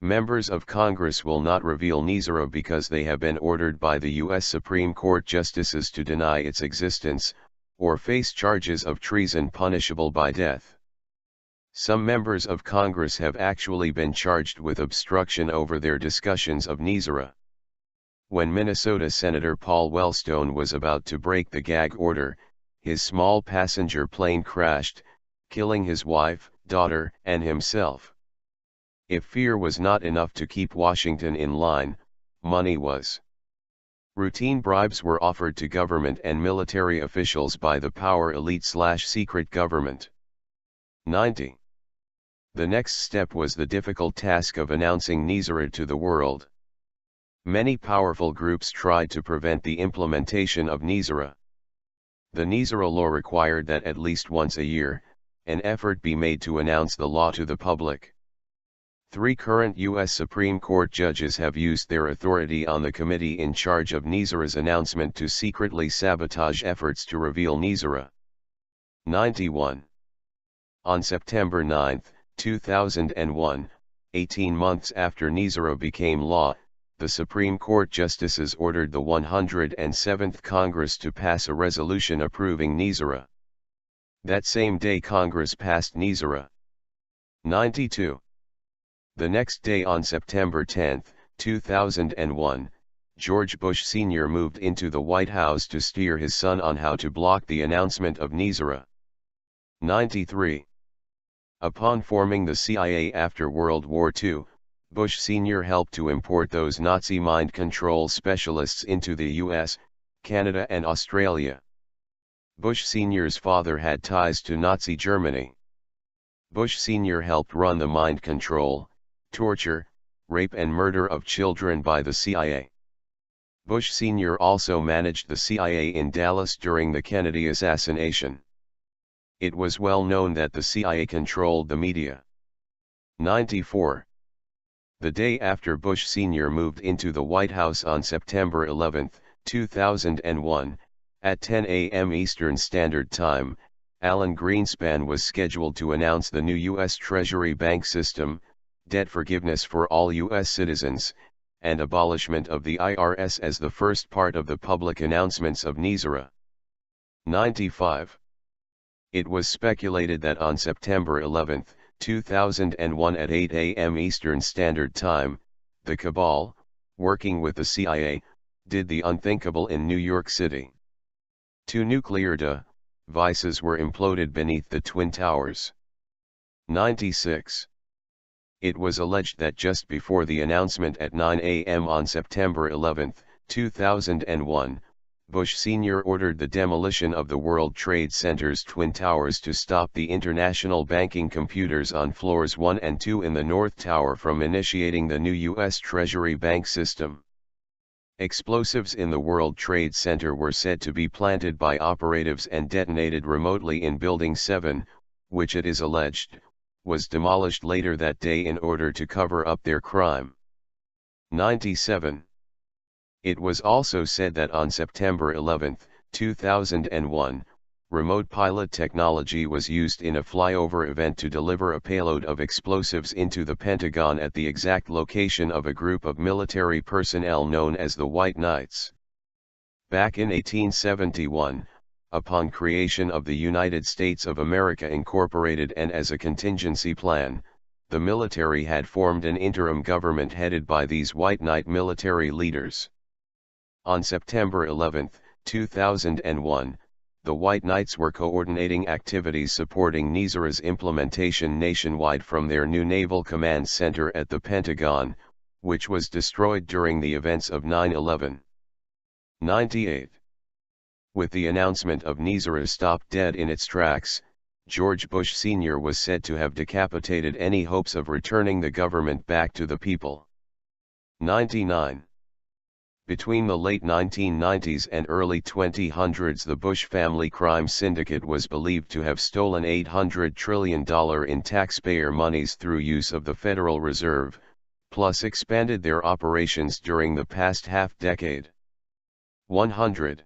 Members of Congress will not reveal NISRA because they have been ordered by the U.S. Supreme Court justices to deny its existence, or face charges of treason punishable by death. Some members of Congress have actually been charged with obstruction over their discussions of NISRA. When Minnesota Senator Paul Wellstone was about to break the gag order, his small passenger plane crashed, killing his wife, daughter, and himself. If fear was not enough to keep Washington in line, money was. Routine bribes were offered to government and military officials by the power elite/secret government. 90. The next step was the difficult task of announcing NISRA to the world. Many powerful groups tried to prevent the implementation of NISRA. The NISRA law required that at least once a year, an effort be made to announce the law to the public. 3 current U.S. Supreme Court judges have used their authority on the committee in charge of NISRA's announcement to secretly sabotage efforts to reveal NISRA. 91. On September 9, 2001, 18 months after NISRA became law, the Supreme Court justices ordered the 107th Congress to pass a resolution approving NISRA. That same day Congress passed NISRA. 92. The next day on September 10, 2001, George Bush Sr. moved into the White House to steer his son on how to block the announcement of NISRA. 93. Upon forming the CIA after World War II, Bush Sr. helped to import those Nazi mind control specialists into the US, Canada and Australia. Bush Sr.'s father had ties to Nazi Germany. Bush Sr. helped run the mind control, torture, rape and murder of children by the CIA. Bush Sr. also managed the CIA in Dallas during the Kennedy assassination. It was well known that the CIA controlled the media. 94. The day after Bush Sr. moved into the White House on September 11, 2001, at 10 a.m. Eastern Standard Time, Alan Greenspan was scheduled to announce the new U.S. Treasury bank system, debt forgiveness for all U.S. citizens, and abolishment of the IRS as the first part of the public announcements of NISRA. 95. It was speculated that on September 11, 2001 at 8 a.m. Eastern Standard Time, the cabal, working with the CIA, did the unthinkable in New York City. 2 nuclear devices were imploded beneath the Twin Towers. 96. It was alleged that just before the announcement at 9 a.m. on September 11, 2001, Bush Sr. ordered the demolition of the World Trade Center's Twin Towers to stop the international banking computers on floors 1 and 2 in the North Tower from initiating the new U.S. Treasury bank system. Explosives in the World Trade Center were said to be planted by operatives and detonated remotely in Building 7, which it is alleged was demolished later that day in order to cover up their crime. 97. It was also said that on September 11, 2001, remote pilot technology was used in a flyover event to deliver a payload of explosives into the Pentagon at the exact location of a group of military personnel known as the White Knights. Back in 1871, upon creation of the United States of America Incorporated and as a contingency plan, the military had formed an interim government headed by these White Knight military leaders. On September 11, 2001, the White Knights were coordinating activities supporting NISRA's implementation nationwide from their new Naval Command Center at the Pentagon, which was destroyed during the events of 9/11. 98. With the announcement of NISRA stopped dead in its tracks, George Bush Sr. was said to have decapitated any hopes of returning the government back to the people. 99. Between the late 1990s and early 2000s, the Bush family crime syndicate was believed to have stolen $800 trillion in taxpayer monies through use of the Federal Reserve, plus expanded their operations during the past half-decade. 100.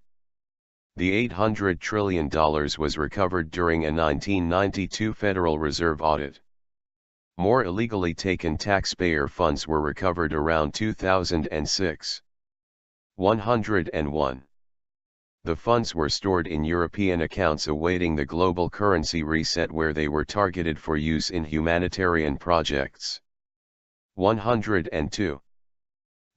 The $800 trillion was recovered during a 1992 Federal Reserve audit. More illegally taken taxpayer funds were recovered around 2006. 101. The funds were stored in European accounts awaiting the global currency reset, where they were targeted for use in humanitarian projects. 102.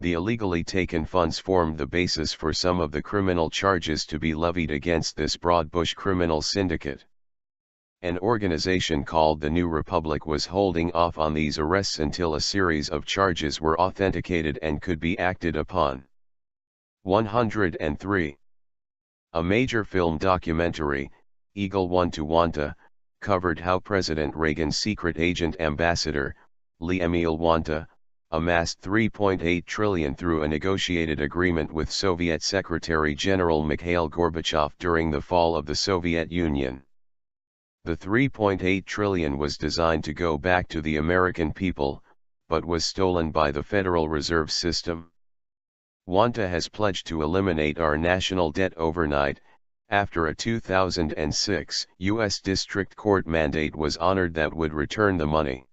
The illegally taken funds formed the basis for some of the criminal charges to be levied against this Broadbush criminal syndicate. An organization called the New Republic was holding off on these arrests until a series of charges were authenticated and could be acted upon. 103. A major film documentary, Eagle 1 to Wanta, covered how President Reagan's secret agent ambassador, Lee Emil Wanta, amassed $3.8 trillion through a negotiated agreement with Soviet Secretary General Mikhail Gorbachev during the fall of the Soviet Union. The $3.8 trillion was designed to go back to the American people, but was stolen by the Federal Reserve System. Wanta has pledged to eliminate our national debt overnight, after a 2006 U.S. District Court mandate was honored that would return the money.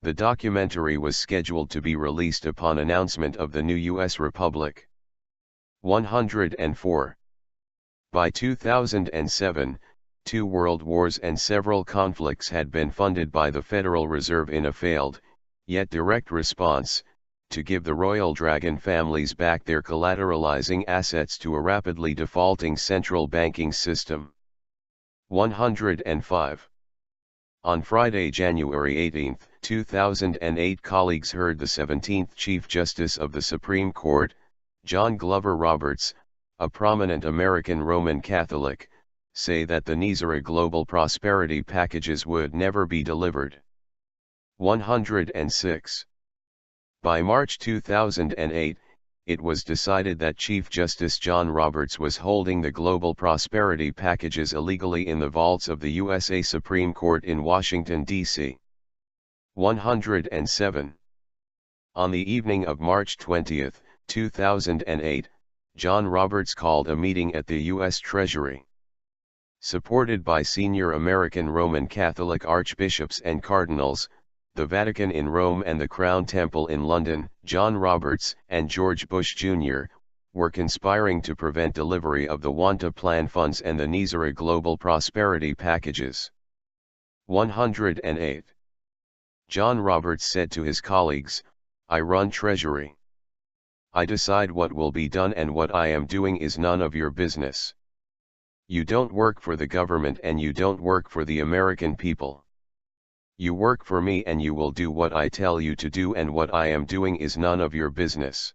The documentary was scheduled to be released upon announcement of the new U.S. Republic. 104. By 2007, 2 world wars and several conflicts had been funded by the Federal Reserve in a failed, yet direct response, to give the Royal Dragon families back their collateralizing assets to a rapidly defaulting central banking system. 105. On Friday, January 18, 2008, colleagues heard the 17th Chief Justice of the Supreme Court, John Glover Roberts, a prominent American Roman Catholic, say that the NISA global prosperity packages would never be delivered. 106. By March 2008, it was decided that Chief Justice John Roberts was holding the global prosperity packages illegally in the vaults of the USA Supreme Court in Washington, D.C. 107. On the evening of March 20, 2008, John Roberts called a meeting at the U.S. Treasury. Supported by senior American Roman Catholic archbishops and cardinals, the Vatican in Rome and the Crown Temple in London, John Roberts and George Bush Jr., were conspiring to prevent delivery of the Wanta Plan funds and the NISA global prosperity packages. 108. John Roberts said to his colleagues, "I run Treasury. I decide what will be done, and what I am doing is none of your business. You don't work for the government and you don't work for the American people. You work for me and you will do what I tell you to do, and what I am doing is none of your business.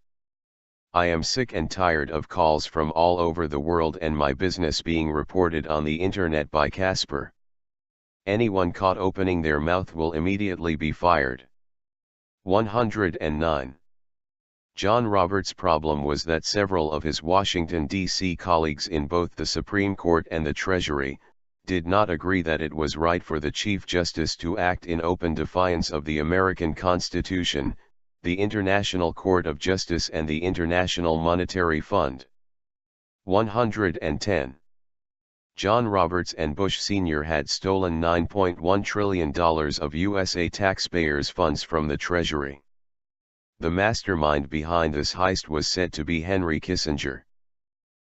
I am sick and tired of calls from all over the world and my business being reported on the internet by Casper. Anyone caught opening their mouth will immediately be fired." 109. John Roberts' problem was that several of his Washington, D.C. colleagues in both the Supreme Court and the Treasury did not agree that it was right for the Chief Justice to act in open defiance of the American Constitution, the International Court of Justice and the International Monetary Fund. 110. John Roberts and Bush Sr. had stolen $9.1 trillion of USA taxpayers' funds from the Treasury. The mastermind behind this heist was said to be Henry Kissinger.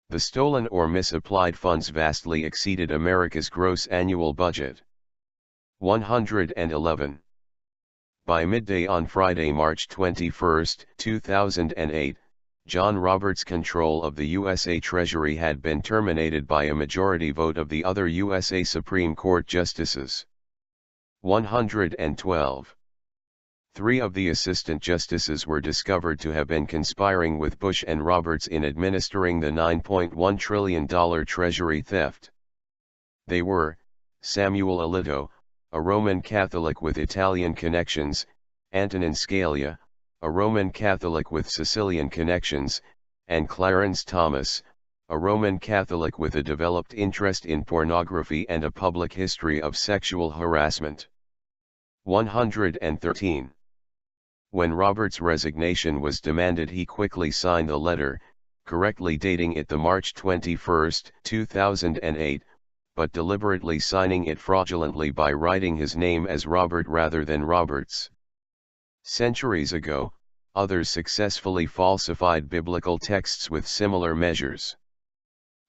The stolen or misapplied funds vastly exceeded America's gross annual budget. 111. By midday on Friday, March 21, 2008, John Roberts' control of the USA Treasury had been terminated by a majority vote of the other USA Supreme Court justices. 112. 3 of the assistant justices were discovered to have been conspiring with Bush and Roberts in administering the $9.1 trillion Treasury theft. They were Samuel Alito, a Roman Catholic with Italian connections, Antonin Scalia, a Roman Catholic with Sicilian connections, and Clarence Thomas, a Roman Catholic with a developed interest in pornography and a public history of sexual harassment. 113. When Roberts' resignation was demanded, he quickly signed a letter, correctly dating it the March 21, 2008, but deliberately signing it fraudulently by writing his name as Robert rather than Roberts. Centuries ago, others successfully falsified biblical texts with similar measures.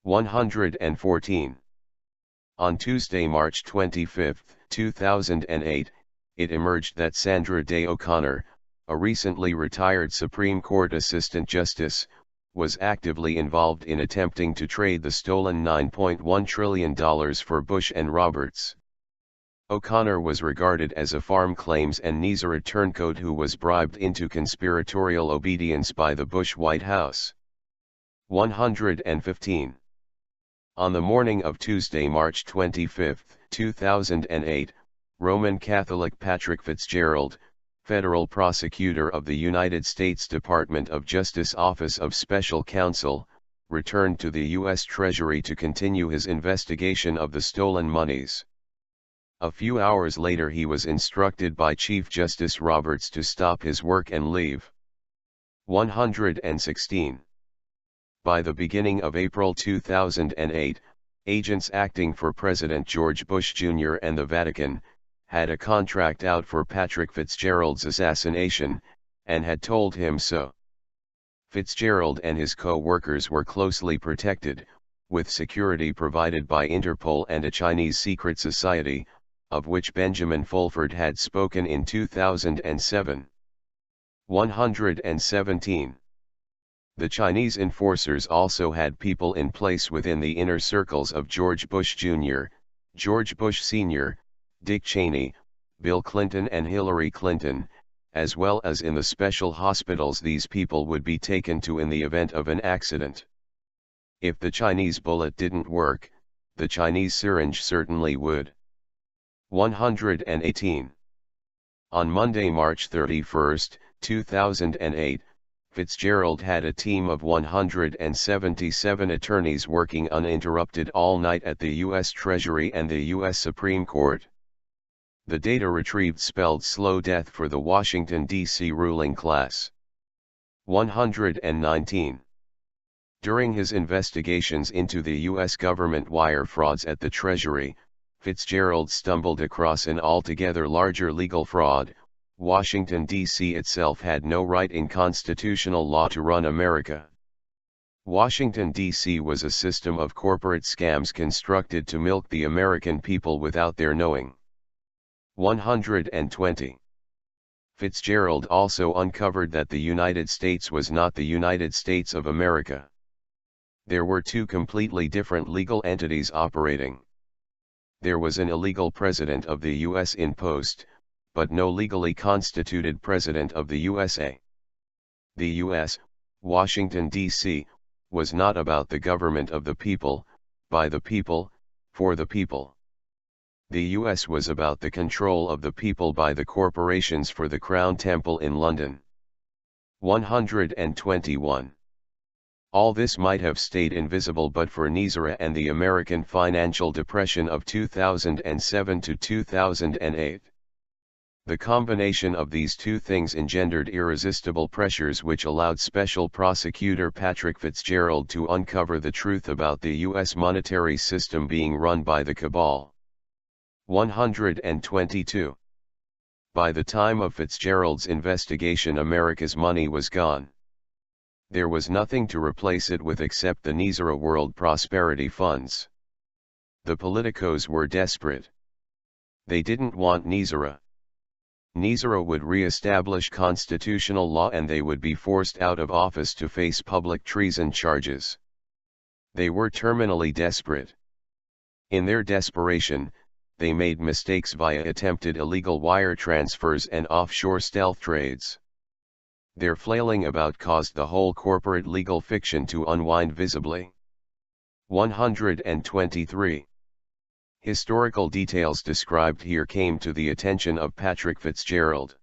114. On Tuesday, March 25, 2008, it emerged that Sandra Day O'Connor, a recently retired Supreme Court Assistant Justice, was actively involved in attempting to trade the stolen $9.1 trillion for Bush and Roberts. O'Connor was regarded as a farm claims and NISA turncoat who was bribed into conspiratorial obedience by the Bush White House. 115. On the morning of Tuesday, March 25, 2008, Roman Catholic Patrick Fitzgerald, federal prosecutor of the United States Department of Justice Office of Special Counsel, returned to the U.S. Treasury to continue his investigation of the stolen monies. A few hours later he was instructed by Chief Justice Roberts to stop his work and leave. 116. By the beginning of April 2008, agents acting for President George Bush Jr. and the Vatican had a contract out for Patrick Fitzgerald's assassination, and had told him so. Fitzgerald and his co-workers were closely protected, with security provided by Interpol and a Chinese secret society, of which Benjamin Fulford had spoken in 2007. 117. The Chinese enforcers also had people in place within the inner circles of George Bush Jr., George Bush Sr., Dick Cheney, Bill Clinton and Hillary Clinton, as well as in the special hospitals these people would be taken to in the event of an accident. If the Chinese bullet didn't work, the Chinese syringe certainly would. 118. On Monday, March 31, 2008, Fitzgerald had a team of 177 attorneys working uninterrupted all night at the U.S. Treasury and the U.S. Supreme Court. The data retrieved spelled slow death for the Washington, D.C. ruling class. 119. During his investigations into the U.S. government wire frauds at the Treasury, Fitzgerald stumbled across an altogether larger legal fraud. Washington, D.C. itself had no right in constitutional law to run America. Washington, D.C. was a system of corporate scams constructed to milk the American people without their knowing. 120. Fitzgerald also uncovered that the United States was not the United States of America. There were two completely different legal entities operating. There was an illegal president of the U.S. in post, but no legally constituted president of the USA. The U.S., Washington, D.C., was not about the government of the people, by the people, for the people. The U.S. was about the control of the people by the corporations for the Crown Temple in London. 121. All this might have stayed invisible but for NISA and the American financial depression of 2007 to 2008. The combination of these two things engendered irresistible pressures which allowed Special Prosecutor Patrick Fitzgerald to uncover the truth about the U.S. monetary system being run by the cabal. 122. By the time of Fitzgerald's investigation, America's money was gone. There was nothing to replace it with except the NISA World Prosperity Funds. The politicos were desperate. They didn't want NISA. NISA would re-establish constitutional law and they would be forced out of office to face public treason charges. They were terminally desperate. In their desperation, they made mistakes via attempted illegal wire transfers and offshore stealth trades. Their flailing about caused the whole corporate legal fiction to unwind visibly. 123. Historical details described here came to the attention of Patrick Fitzgerald.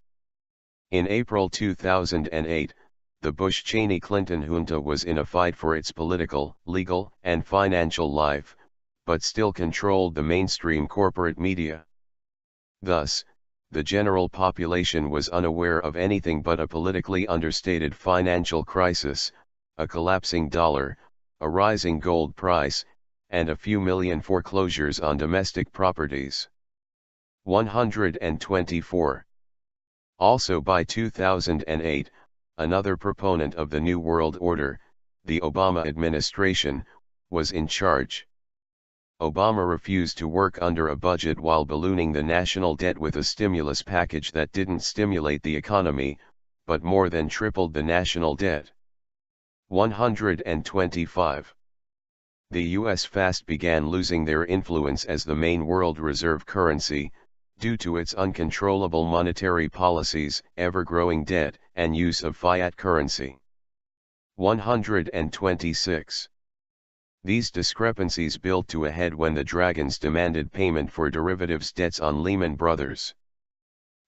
In April 2008, the Bush-Cheney-Clinton junta was in a fight for its political, legal, and financial life, but still controlled the mainstream corporate media. Thus, the general population was unaware of anything but a politically understated financial crisis, a collapsing dollar, a rising gold price, and a few million foreclosures on domestic properties. 124. Also by 2008, another proponent of the New World Order, the Obama administration, was in charge. Obama refused to work under a budget while ballooning the national debt with a stimulus package that didn't stimulate the economy, but more than tripled the national debt. 125. The US fast began losing their influence as the main world reserve currency, due to its uncontrollable monetary policies, ever-growing debt, and use of fiat currency. 126. These discrepancies built to a head when the Dragons demanded payment for derivatives debts on Lehman Brothers.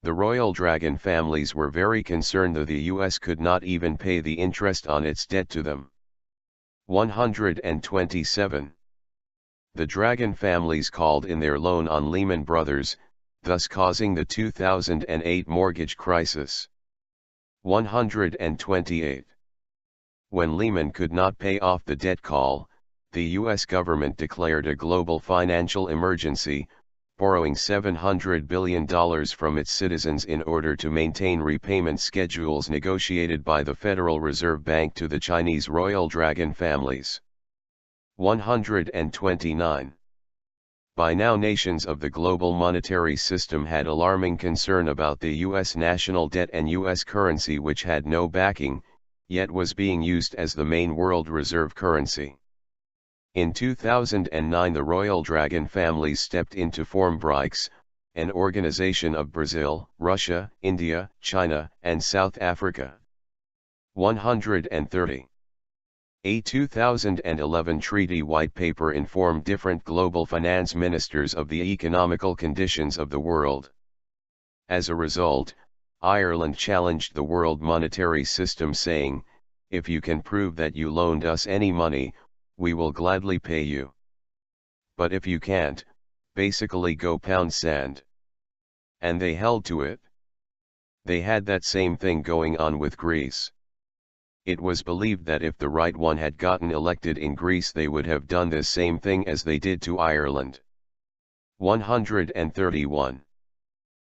The Royal Dragon families were very concerned that the US could not even pay the interest on its debt to them. 127. The Dragon families called in their loan on Lehman Brothers, thus causing the 2008 mortgage crisis. 128. When Lehman could not pay off the debt call, the US government declared a global financial emergency, borrowing $700 billion from its citizens in order to maintain repayment schedules negotiated by the Federal Reserve Bank to the Chinese Royal Dragon families. 129. By now nations of the global monetary system had alarming concern about the US national debt and US currency, which had no backing, yet was being used as the main world reserve currency. In 2009 the Royal Dragon families stepped in to form BRICS, an organization of Brazil, Russia, India, China, and South Africa. 130. A 2011 treaty white paper informed different global finance ministers of the economical conditions of the world. As a result, Ireland challenged the world monetary system, saying, "If you can prove that you loaned us any money, we will gladly pay you. But if you can't, basically go pound sand." And they held to it. They had that same thing going on with Greece. It was believed that if the right one had gotten elected in Greece, they would have done the same thing as they did to Ireland. 131.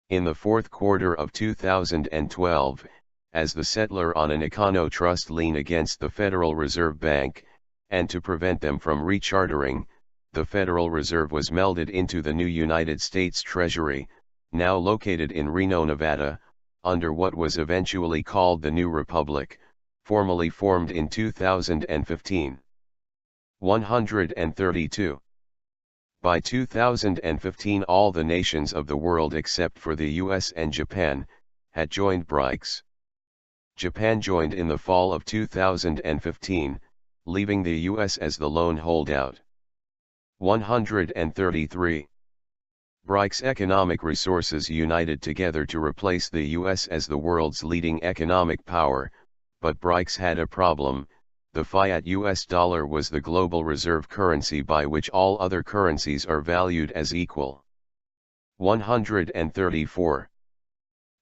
In the fourth quarter of 2012, as the settler on an Econo Trust lien against the Federal Reserve Bank, and to prevent them from rechartering, the Federal Reserve was melded into the new United States Treasury, now located in Reno, Nevada, under what was eventually called the New Republic, formally formed in 2015. 132. By 2015 all the nations of the world except for the US and Japan, had joined BRICS. Japan joined in the fall of 2015, leaving the US as the lone holdout. 133. BRICS economic resources united together to replace the US as the world's leading economic power, but BRICS had a problem. The fiat US dollar was the global reserve currency by which all other currencies are valued as equal. 134.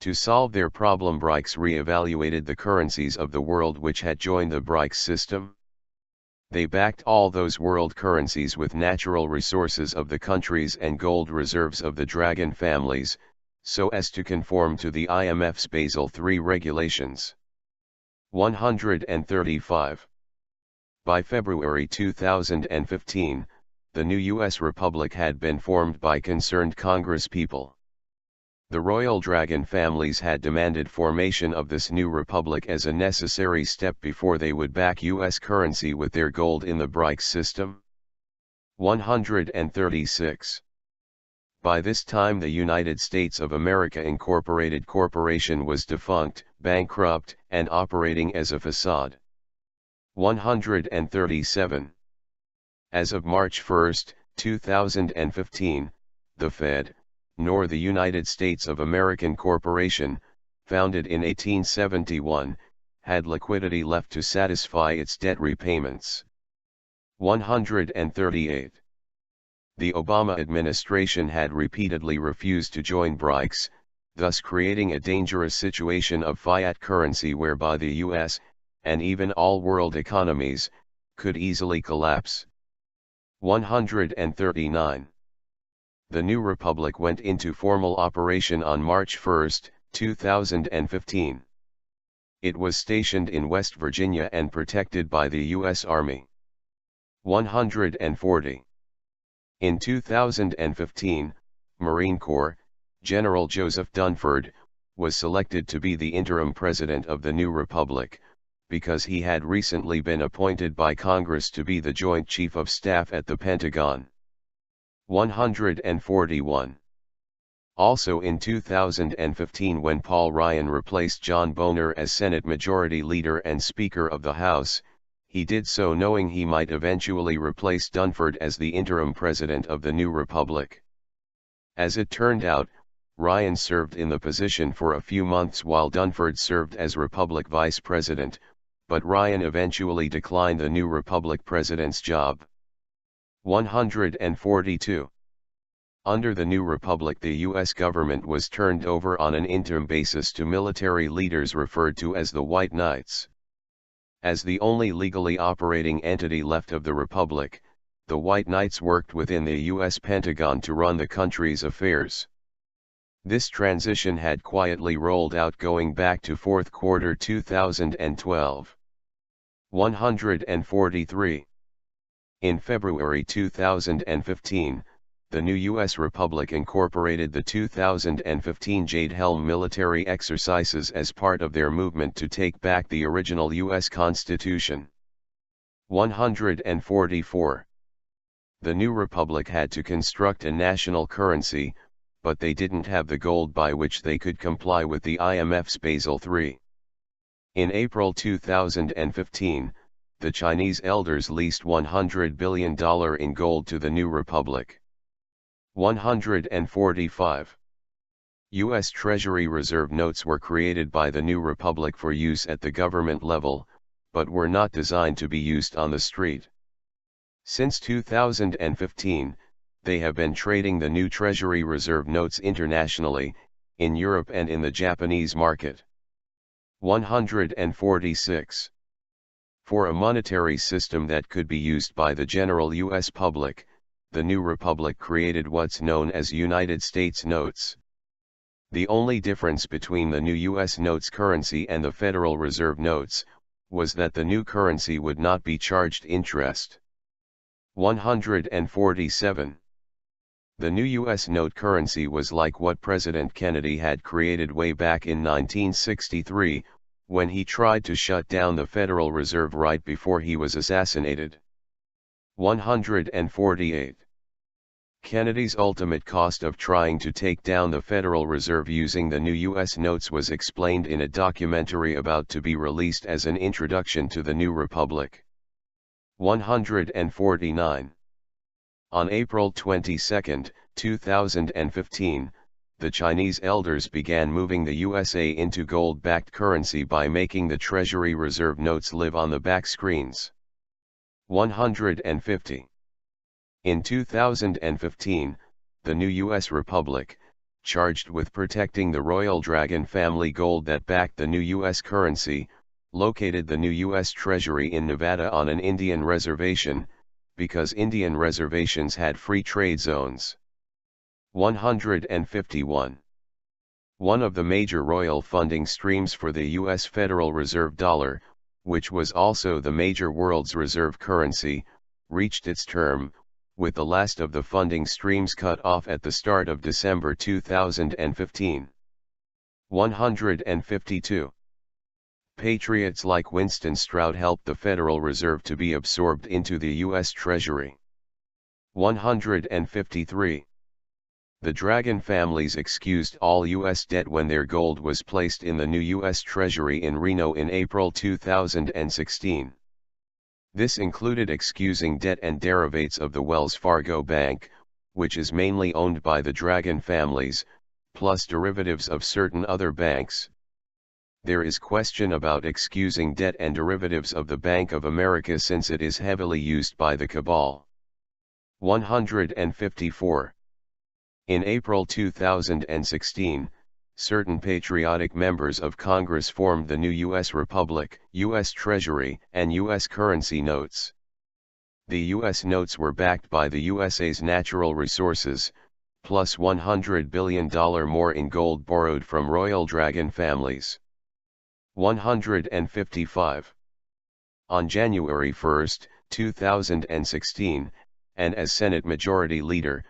To solve their problem, BRICS re-evaluated the currencies of the world which had joined the BRICS system. They backed all those world currencies with natural resources of the countries and gold reserves of the Dragon families, so as to conform to the IMF's Basel III regulations. 135. By February 2015, the new U.S. Republic had been formed by concerned Congress people. The Royal Dragon families had demanded formation of this new republic as a necessary step before they would back U.S. currency with their gold in the BRICS system. 136. By this time the United States of America Incorporated Corporation was defunct, bankrupt, and operating as a facade. 137. As of March 1, 2015, the Fed, nor the United States of American Corporation, founded in 1871, had liquidity left to satisfy its debt repayments. 138. The Obama administration had repeatedly refused to join BRICS, thus creating a dangerous situation of fiat currency whereby the US, and even all world economies, could easily collapse. 139. The new republic went into formal operation on March 1, 2015. It was stationed in West Virginia and protected by the U.S. Army. 140. In 2015, Marine Corps, General Joseph Dunford, was selected to be the interim president of the new republic, because he had recently been appointed by Congress to be the Joint Chief of Staff at the Pentagon. 141. Also in 2015, when Paul Ryan replaced John Boehner as Senate Majority Leader and Speaker of the House, he did so knowing he might eventually replace Dunford as the interim president of the new republic. As it turned out, Ryan served in the position for a few months while Dunford served as Republic Vice President, but Ryan eventually declined the new Republic President's job. 142. Under the new republic, the U.S. government was turned over on an interim basis to military leaders referred to as the White Knights. As the only legally operating entity left of the republic, the White Knights worked within the U.S. Pentagon to run the country's affairs. This transition had quietly rolled out going back to fourth quarter 2012. 143. In February 2015, the new U.S. Republic incorporated the 2015 Jade Helm military exercises as part of their movement to take back the original U.S. Constitution. 144. The new republic had to construct a national currency, but they didn't have the gold by which they could comply with the IMF's Basel III. In April 2015, the Chinese elders leased $100 billion in gold to the new republic. 145. U.S. Treasury Reserve notes were created by the new republic for use at the government level, but were not designed to be used on the street. Since 2015, they have been trading the new Treasury Reserve notes internationally, in Europe and in the Japanese market. 146. For a monetary system that could be used by the general U.S. public, the new republic created what's known as United States notes. The only difference between the new U.S. notes currency and the Federal Reserve notes was that the new currency would not be charged interest. 147. The new U.S. note currency was like what President Kennedy had created way back in 1963, when he tried to shut down the Federal Reserve right before he was assassinated. 148. Kennedy's ultimate cost of trying to take down the Federal Reserve using the new U.S. notes was explained in a documentary about to be released as an introduction to the new republic. 149. On April 22, 2015, the Chinese elders began moving the USA into gold-backed currency by making the Treasury Reserve notes live on the back screens. 150. In 2015, the new U.S. Republic, charged with protecting the Royal Dragon family gold that backed the new U.S. currency, located the new U.S. Treasury in Nevada on an Indian reservation, because Indian reservations had free trade zones. 151. One of the major royal funding streams for the U.S. Federal Reserve dollar, which was also the major world's reserve currency, reached its term, with the last of the funding streams cut off at the start of December 2015. 152. Patriots like Winston Stroud helped the Federal Reserve to be absorbed into the U.S. Treasury. 153. The Dragon families excused all U.S. debt when their gold was placed in the new U.S. Treasury in Reno in April 2016. This included excusing debt and derivates of the Wells Fargo Bank, which is mainly owned by the Dragon families, plus derivatives of certain other banks. There is question about excusing debt and derivatives of the Bank of America since it is heavily used by the cabal. 154. In April 2016, certain patriotic members of Congress formed the new U.S. Republic, U.S. Treasury, and U.S. currency notes. The U.S. notes were backed by the USA's natural resources, plus $100 billion more in gold borrowed from royal dragon families. 155. On January 1, 2016, and as Senate Majority Leader,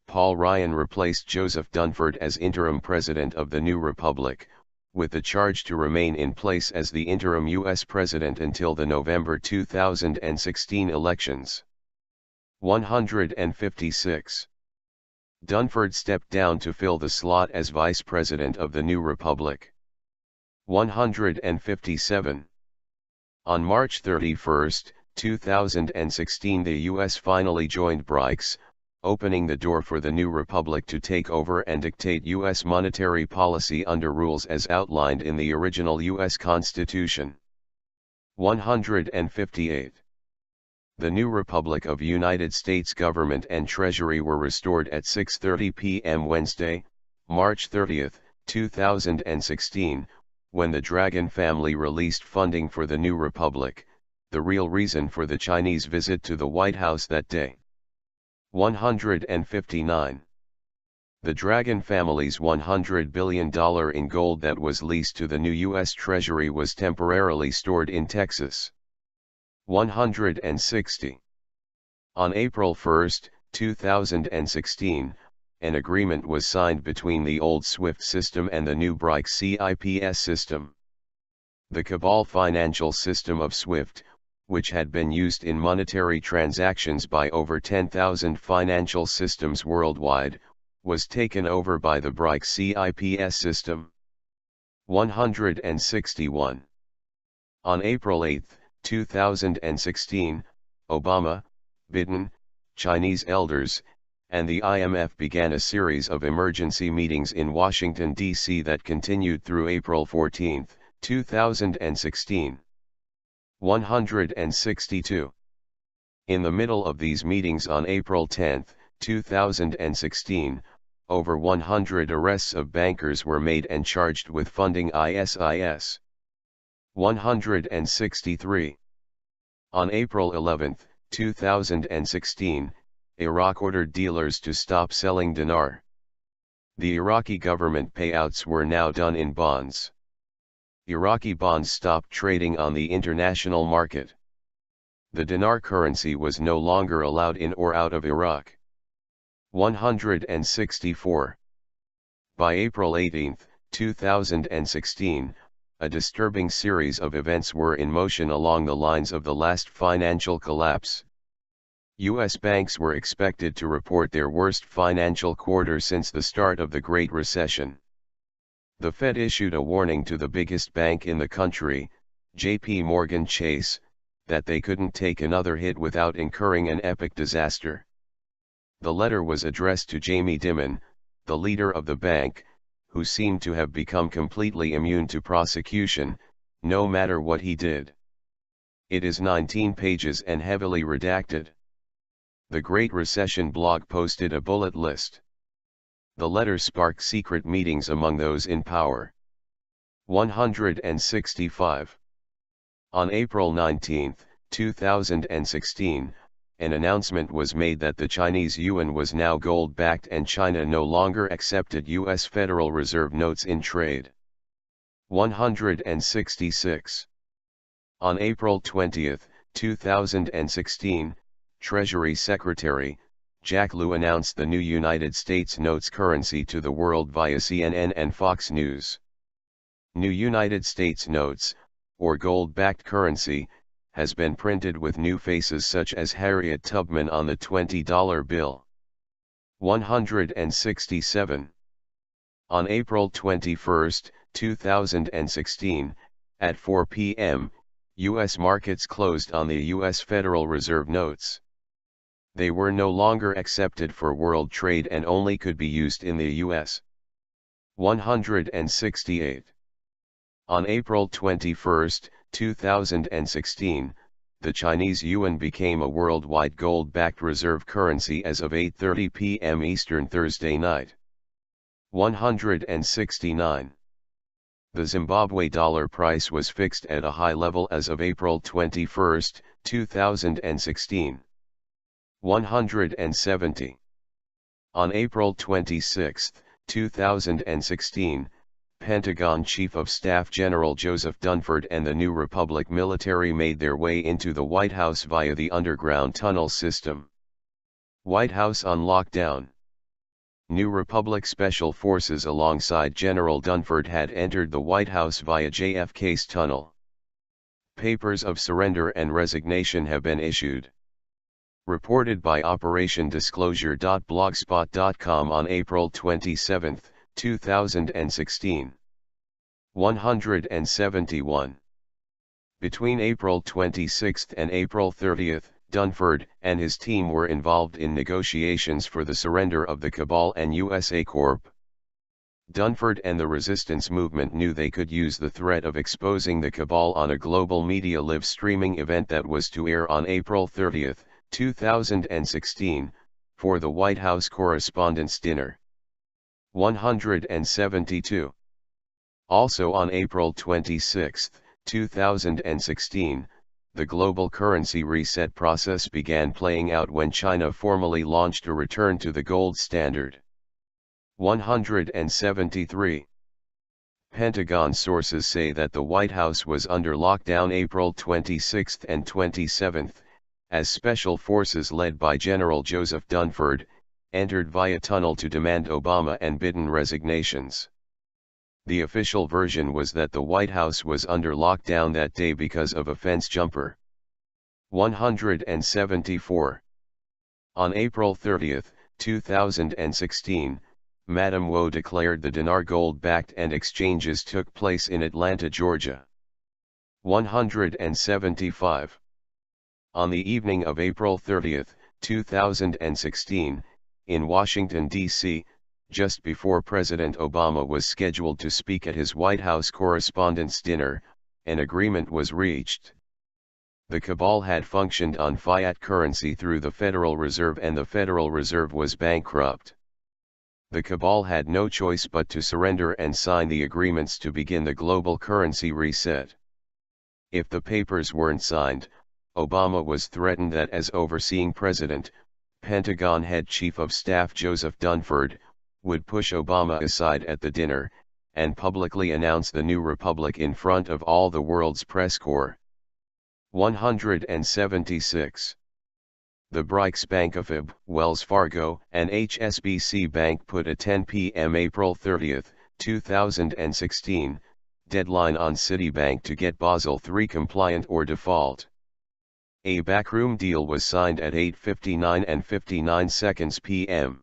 Paul Ryan replaced Joseph Dunford as interim president of the new republic, with the charge to remain in place as the interim U.S. president until the November 2016 elections. 156. Dunford stepped down to fill the slot as vice president of the new republic. 157. On March 31, 2016, the U.S. finally joined BRICS, opening the door for the new republic to take over and dictate U.S. monetary policy under rules as outlined in the original U.S. Constitution. 158. The new Republic of United States government and Treasury were restored at 6:30 p.m. Wednesday, March 30, 2016, when the Dragon family released funding for the new republic, the real reason for the Chinese visit to the White House that day. 159. The Dragon family's $100 billion in gold that was leased to the new U.S. Treasury was temporarily stored in Texas. 160. On April 1, 2016, an agreement was signed between the old SWIFT system and the new BRICS CIPS system. The cabal financial system of SWIFT, which had been used in monetary transactions by over 10,000 financial systems worldwide, was taken over by the BRICS CIPS system. 161. On April 8, 2016, Obama, Biden, Chinese elders, and the IMF began a series of emergency meetings in Washington, D.C. that continued through April 14, 2016. 162. In the middle of these meetings on April 10, 2016, over 100 arrests of bankers were made and charged with funding ISIS. 163. On April 11, 2016, Iraq ordered dealers to stop selling dinar. The Iraqi government payouts were now done in bonds. Iraqi bonds stopped trading on the international market. The dinar currency was no longer allowed in or out of Iraq. 164. By April 18, 2016, a disturbing series of events were in motion along the lines of the last financial collapse. U.S. banks were expected to report their worst financial quarter since the start of the Great Recession. The Fed issued a warning to the biggest bank in the country, J.P. Morgan Chase, that they couldn't take another hit without incurring an epic disaster. The letter was addressed to Jamie Dimon, the leader of the bank, who seemed to have become completely immune to prosecution, no matter what he did. It is 19 pages and heavily redacted. The Great Recession blog posted a bullet list. The letter sparked secret meetings among those in power. 165. On April 19, 2016, an announcement was made that the Chinese yuan was now gold-backed and China no longer accepted U.S. Federal Reserve notes in trade. 166. On April 20, 2016, Treasury Secretary, Jack Lew announced the new United States notes currency to the world via CNN and Fox News. New United States notes, or gold-backed currency, has been printed with new faces such as Harriet Tubman on the $20 bill. 167. On April 21, 2016, at 4 p.m., U.S. markets closed on the U.S. Federal Reserve notes. They were no longer accepted for world trade and only could be used in the U.S. 168. On April 21, 2016, the Chinese yuan became a worldwide gold-backed reserve currency as of 8:30 p.m. Eastern Thursday night. 169. The Zimbabwe dollar price was fixed at a high level as of April 21, 2016. 170. On April 26, 2016, Pentagon Chief of Staff General Joseph Dunford and the New Republic military made their way into the White House via the underground tunnel system. White House on lockdown. New Republic Special Forces alongside General Dunford had entered the White House via JFK's tunnel. Papers of surrender and resignation have been issued. Reported by OperationDisclosure.blogspot.com on April 27, 2016. 171. Between April 26 and April 30, Dunford and his team were involved in negotiations for the surrender of the Cabal and USA Corp. Dunford and the resistance movement knew they could use the threat of exposing the Cabal on a global media live streaming event that was to air on April 30, 2016, for the White House Correspondents' Dinner. 172. Also on April 26, 2016, the global currency reset process began playing out when China formally launched a return to the gold standard. 173. Pentagon sources say that the White House was under lockdown April 26 and 27, as special forces led by General Joseph Dunford entered via tunnel to demand Obama and Biden resignations. The official version was that the White House was under lockdown that day because of a fence jumper. 174. On April 30, 2016, Madame Wu declared the dinar gold-backed and exchanges took place in Atlanta, Georgia. 175. On the evening of April 30, 2016, in Washington, D.C., just before President Obama was scheduled to speak at his White House Correspondents' Dinner, an agreement was reached. The Cabal had functioned on fiat currency through the Federal Reserve and the Federal Reserve was bankrupt. The Cabal had no choice but to surrender and sign the agreements to begin the global currency reset. If the papers weren't signed, Obama was threatened that as overseeing president, Pentagon head Chief of Staff Joseph Dunford would push Obama aside at the dinner, and publicly announce the New Republic in front of all the world's press corps. 176. The BRICS Bank of IB, Wells Fargo, and HSBC Bank put a 10 p.m. April 30, 2016, deadline on Citibank to get Basel III compliant or default. A backroom deal was signed at 8:59 and 59 seconds p.m.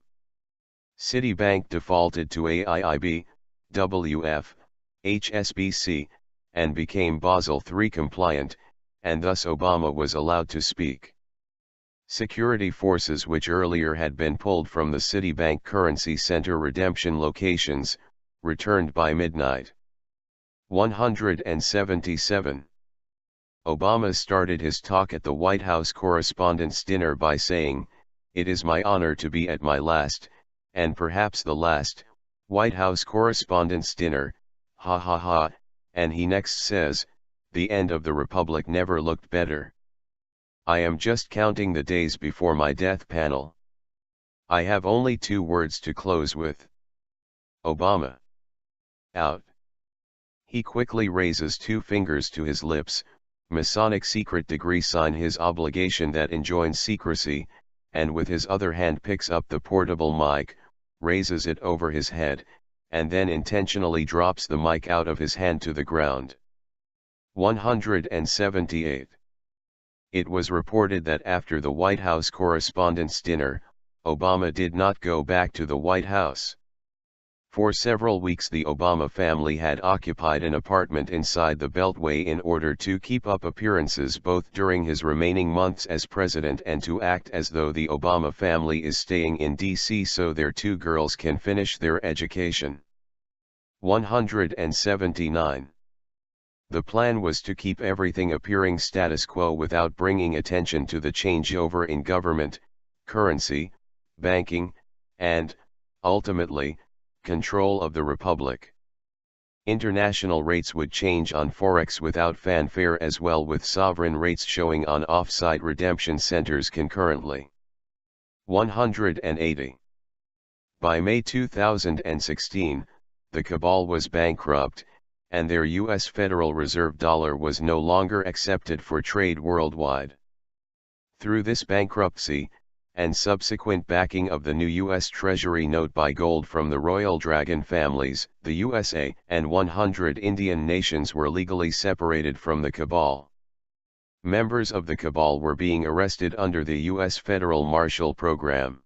Citibank defaulted to AIIB, WF, HSBC, and became Basel III compliant, and thus Obama was allowed to speak. Security forces which earlier had been pulled from the Citibank Currency Center redemption locations, returned by midnight. 177. Obama started his talk at the White House Correspondents' Dinner by saying, "It is my honor to be at my last, and perhaps the last, White House Correspondents' Dinner, ha ha ha," and he next says, "The end of the Republic never looked better. I am just counting the days before my death panel. I have only 2 words to close with. Obama. Out." He quickly raises 2 fingers to his lips, Masonic secret degree sign his obligation that enjoins secrecy, and with his other hand picks up the portable mic, raises it over his head, and then intentionally drops the mic out of his hand to the ground. 178. It was reported that after the White House Correspondents' Dinner, Obama did not go back to the White House. For several weeks the Obama family had occupied an apartment inside the Beltway in order to keep up appearances both during his remaining months as president and to act as though the Obama family is staying in D.C. so their 2 girls can finish their education. 179. The plan was to keep everything appearing status quo without bringing attention to the changeover in government, currency, banking, and, ultimately, control of the Republic. International rates would change on Forex without fanfare as well, with sovereign rates showing on off-site redemption centers concurrently. 180. By May 2016, the cabal was bankrupt, and their U.S. Federal Reserve dollar was no longer accepted for trade worldwide. Through this bankruptcy, and subsequent backing of the new U.S. Treasury note by gold from the Royal Dragon families, the USA and 100 Indian nations were legally separated from the cabal. Members of the cabal were being arrested under the U.S. Federal Marshal Program.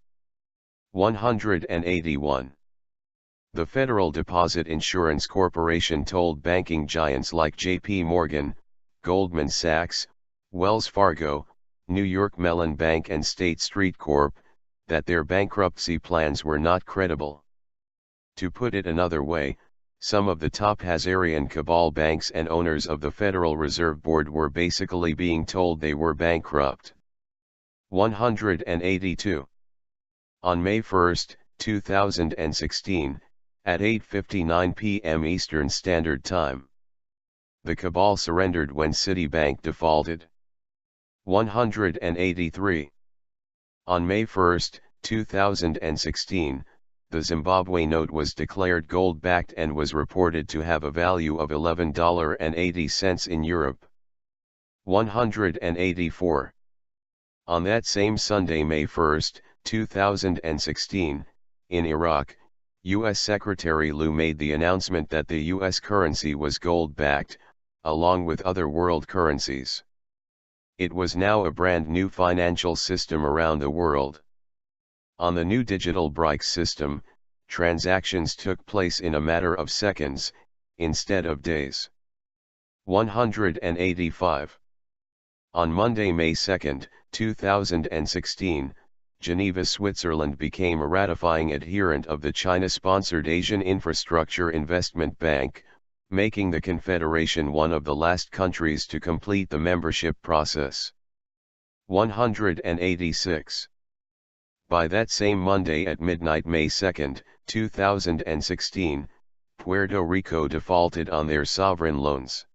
181. The Federal Deposit Insurance Corporation told banking giants like J.P. Morgan, Goldman Sachs, Wells Fargo, New York Mellon Bank and State Street Corp., that their bankruptcy plans were not credible. To put it another way, some of the top Hazarian cabal banks and owners of the Federal Reserve Board were basically being told they were bankrupt. 182. On May 1, 2016, at 8:59 p.m. Eastern Standard Time, the cabal surrendered when Citibank defaulted. 183. On May 1, 2016, the Zimbabwe note was declared gold-backed and was reported to have a value of $11.80 in Europe. 184. On that same Sunday, May 1, 2016, in Iraq, U.S. Secretary Lew made the announcement that the U.S. currency was gold-backed, along with other world currencies. It was now a brand new financial system around the world. On the new digital BRICS system, transactions took place in a matter of seconds, instead of days. 185. On Monday, May 2, 2016, Geneva, Switzerland became a ratifying adherent of the China-sponsored Asian Infrastructure Investment Bank, making the Confederation one of the last countries to complete the membership process. 186. By that same Monday at midnight, May 2, 2016, Puerto Rico defaulted on their sovereign loans.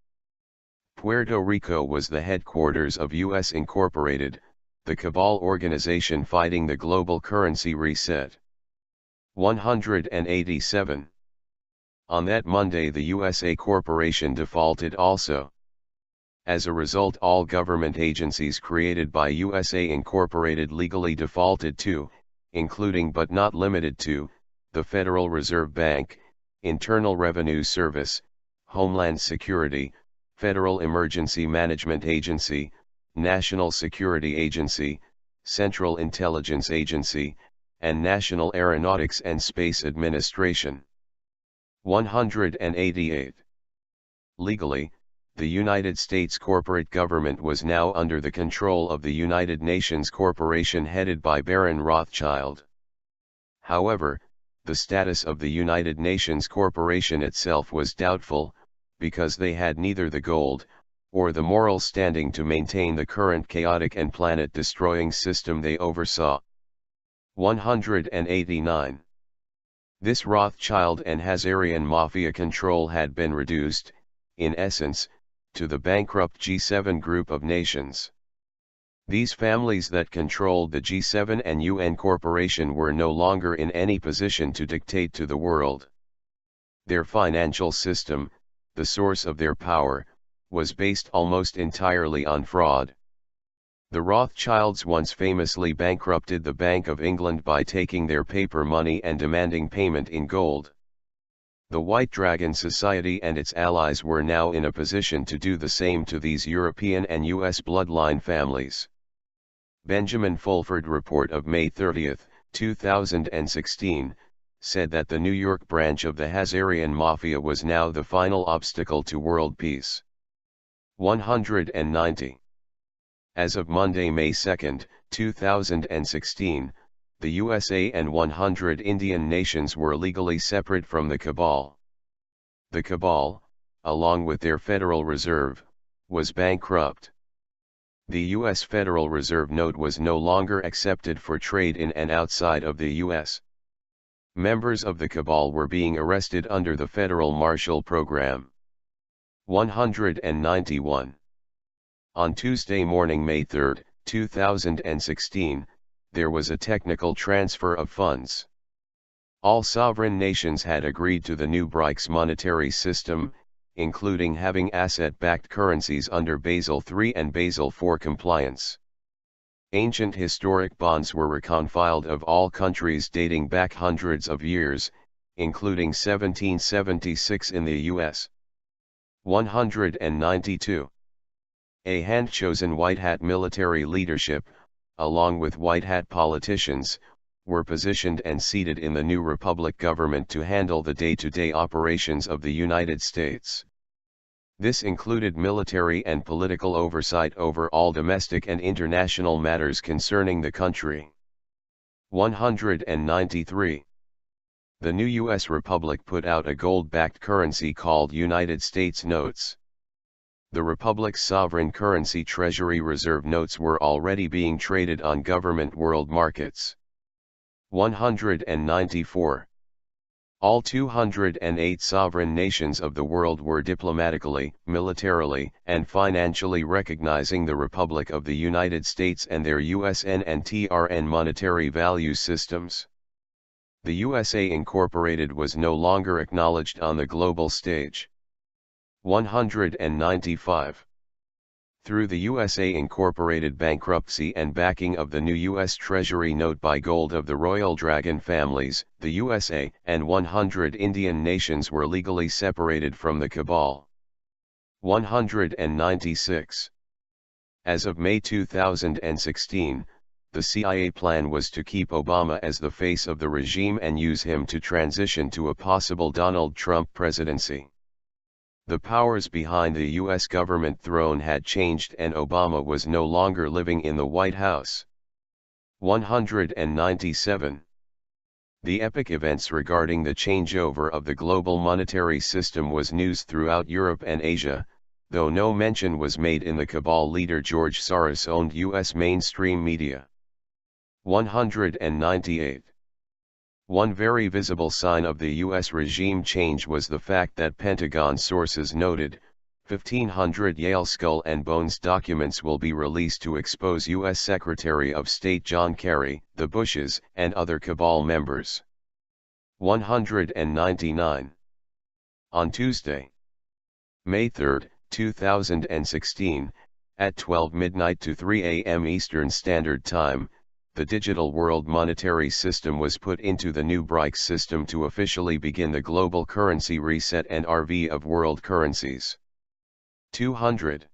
Puerto Rico was the headquarters of U.S. Incorporated, the cabal organization fighting the global currency reset. 187. On that Monday, the USA Corporation defaulted also. As a result, all government agencies created by USA Incorporated legally defaulted too, including but not limited to, the Federal Reserve Bank, Internal Revenue Service, Homeland Security, Federal Emergency Management Agency, National Security Agency, Central Intelligence Agency, and National Aeronautics and Space Administration. 188. Legally, the United States corporate government was now under the control of the United Nations Corporation headed by Baron Rothschild. However, the status of the United Nations Corporation itself was doubtful, because they had neither the gold, or the moral standing to maintain the current chaotic and planet-destroying system they oversaw. 189. This Rothschild and Hazarian mafia control had been reduced, in essence, to the bankrupt G7 group of nations. These families that controlled the G7 and UN Corporation were no longer in any position to dictate to the world. Their financial system, the source of their power, was based almost entirely on fraud. The Rothschilds once famously bankrupted the Bank of England by taking their paper money and demanding payment in gold. The White Dragon Society and its allies were now in a position to do the same to these European and US bloodline families. Benjamin Fulford report of May 30, 2016, said that the New York branch of the Hazarian Mafia was now the final obstacle to world peace. 190. As of Monday, May 2, 2016, the USA and 100 Indian nations were legally separate from the cabal. The cabal, along with their Federal Reserve, was bankrupt. The U.S. Federal Reserve note was no longer accepted for trade in and outside of the U.S. Members of the cabal were being arrested under the Federal Marshal Program. 191. On Tuesday morning, May 3, 2016, there was a technical transfer of funds. All sovereign nations had agreed to the new BRICS monetary system, including having asset-backed currencies under Basel III and Basel IV compliance. Ancient historic bonds were reconciled of all countries dating back hundreds of years, including 1776 in the U.S. 192. A hand-chosen white hat military leadership, along with white hat politicians, were positioned and seated in the new republic government to handle the day-to-day operations of the United States. This included military and political oversight over all domestic and international matters concerning the country. 193. The new U.S. Republic put out a gold-backed currency called United States Notes. The Republic's sovereign currency Treasury Reserve notes were already being traded on government world markets. 194. All 208 sovereign nations of the world were diplomatically, militarily, and financially recognizing the Republic of the United States and their USN and TRN monetary value systems. The USA Incorporated was no longer acknowledged on the global stage. 195. Through the USA Incorporated bankruptcy and backing of the new U.S. Treasury note by gold of the Royal Dragon families, the USA and 100 Indian nations were legally separated from the cabal. 196. As of May 2016, the CIA plan was to keep Obama as the face of the regime and use him to transition to a possible Donald Trump presidency. The powers behind the U.S. government throne had changed and Obama was no longer living in the White House. 197. The epic events regarding the changeover of the global monetary system was news throughout Europe and Asia, though no mention was made in the cabal leader George Soros-owned U.S. mainstream media. 198. One very visible sign of the U.S. regime change was the fact that Pentagon sources noted, 1,500 Yale skull and bones documents will be released to expose U.S. Secretary of State John Kerry, the Bushes, and other cabal members. 199. On Tuesday, May 3, 2016, at 12 midnight to 3 a.m. Eastern Standard Time, the digital world monetary system was put into the new BRICS system to officially begin the global currency reset and RV of world currencies. 200.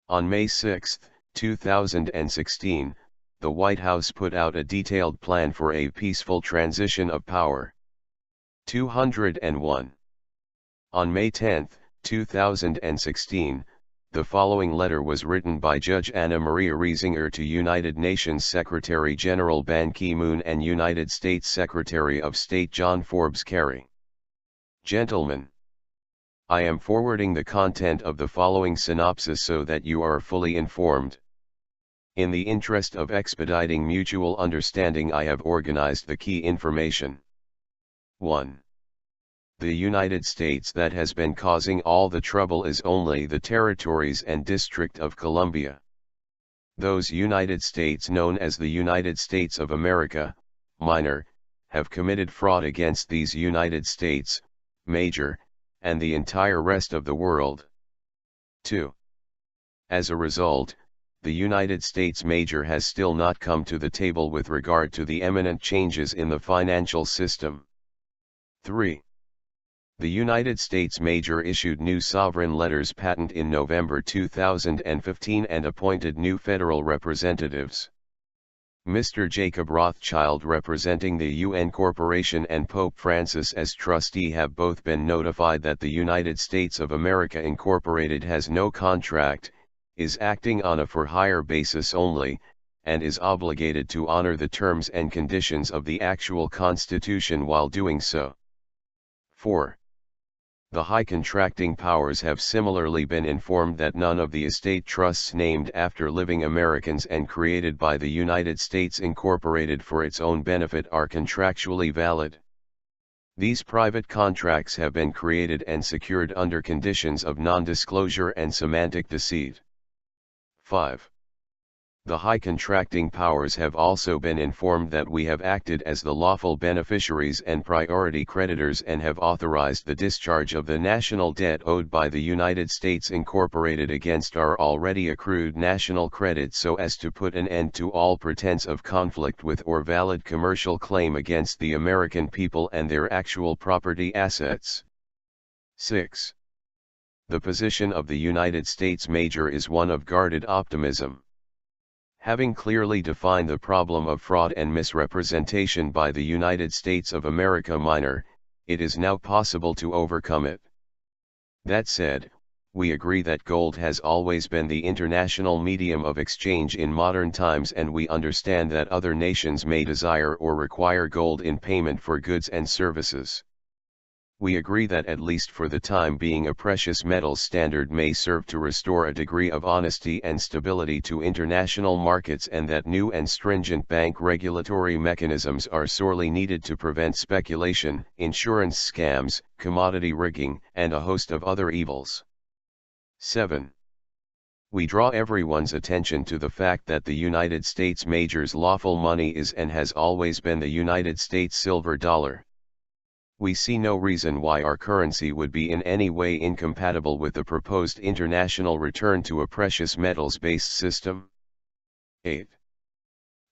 On May 6, 2016, the White House put out a detailed plan for a peaceful transition of power. 201. On May 10, 2016, the following letter was written by Judge Anna Maria Riesinger to United Nations Secretary-General Ban Ki-moon and United States Secretary of State John Forbes Kerry. Gentlemen, I am forwarding the content of the following synopsis so that you are fully informed. In the interest of expediting mutual understanding, I have organized the key information. 1. The United States that has been causing all the trouble is only the territories and District of Columbia. Those United States known as the United States of America, minor, have committed fraud against these United States, major, and the entire rest of the world. 2. As a result, the United States major has still not come to the table with regard to the imminent changes in the financial system. 3. The United States major issued new sovereign letters patent in November 2015 and appointed new federal representatives. Mr. Jacob Rothschild representing the UN Corporation and Pope Francis as trustee have both been notified that the United States of America Incorporated has no contract, is acting on a for-hire basis only, and is obligated to honor the terms and conditions of the actual Constitution while doing so. 4. The high contracting powers have similarly been informed that none of the estate trusts named after living Americans and created by the United States Incorporated for its own benefit are contractually valid. These private contracts have been created and secured under conditions of non-disclosure and semantic deceit. 5. The high contracting powers have also been informed that we have acted as the lawful beneficiaries and priority creditors and have authorized the discharge of the national debt owed by the United States Incorporated against our already accrued national credit so as to put an end to all pretense of conflict with or valid commercial claim against the American people and their actual property assets. 6. The position of the United States major is one of guarded optimism. Having clearly defined the problem of fraud and misrepresentation by the United States of America minor, it is now possible to overcome it. That said, we agree that gold has always been the international medium of exchange in modern times, and we understand that other nations may desire or require gold in payment for goods and services. We agree that at least for the time being a precious metals standard may serve to restore a degree of honesty and stability to international markets, and that new and stringent bank regulatory mechanisms are sorely needed to prevent speculation, insurance scams, commodity rigging, and a host of other evils. 7. We draw everyone's attention to the fact that the United States major's lawful money is and has always been the United States silver dollar. We see no reason why our currency would be in any way incompatible with the proposed international return to a precious metals-based system. 8.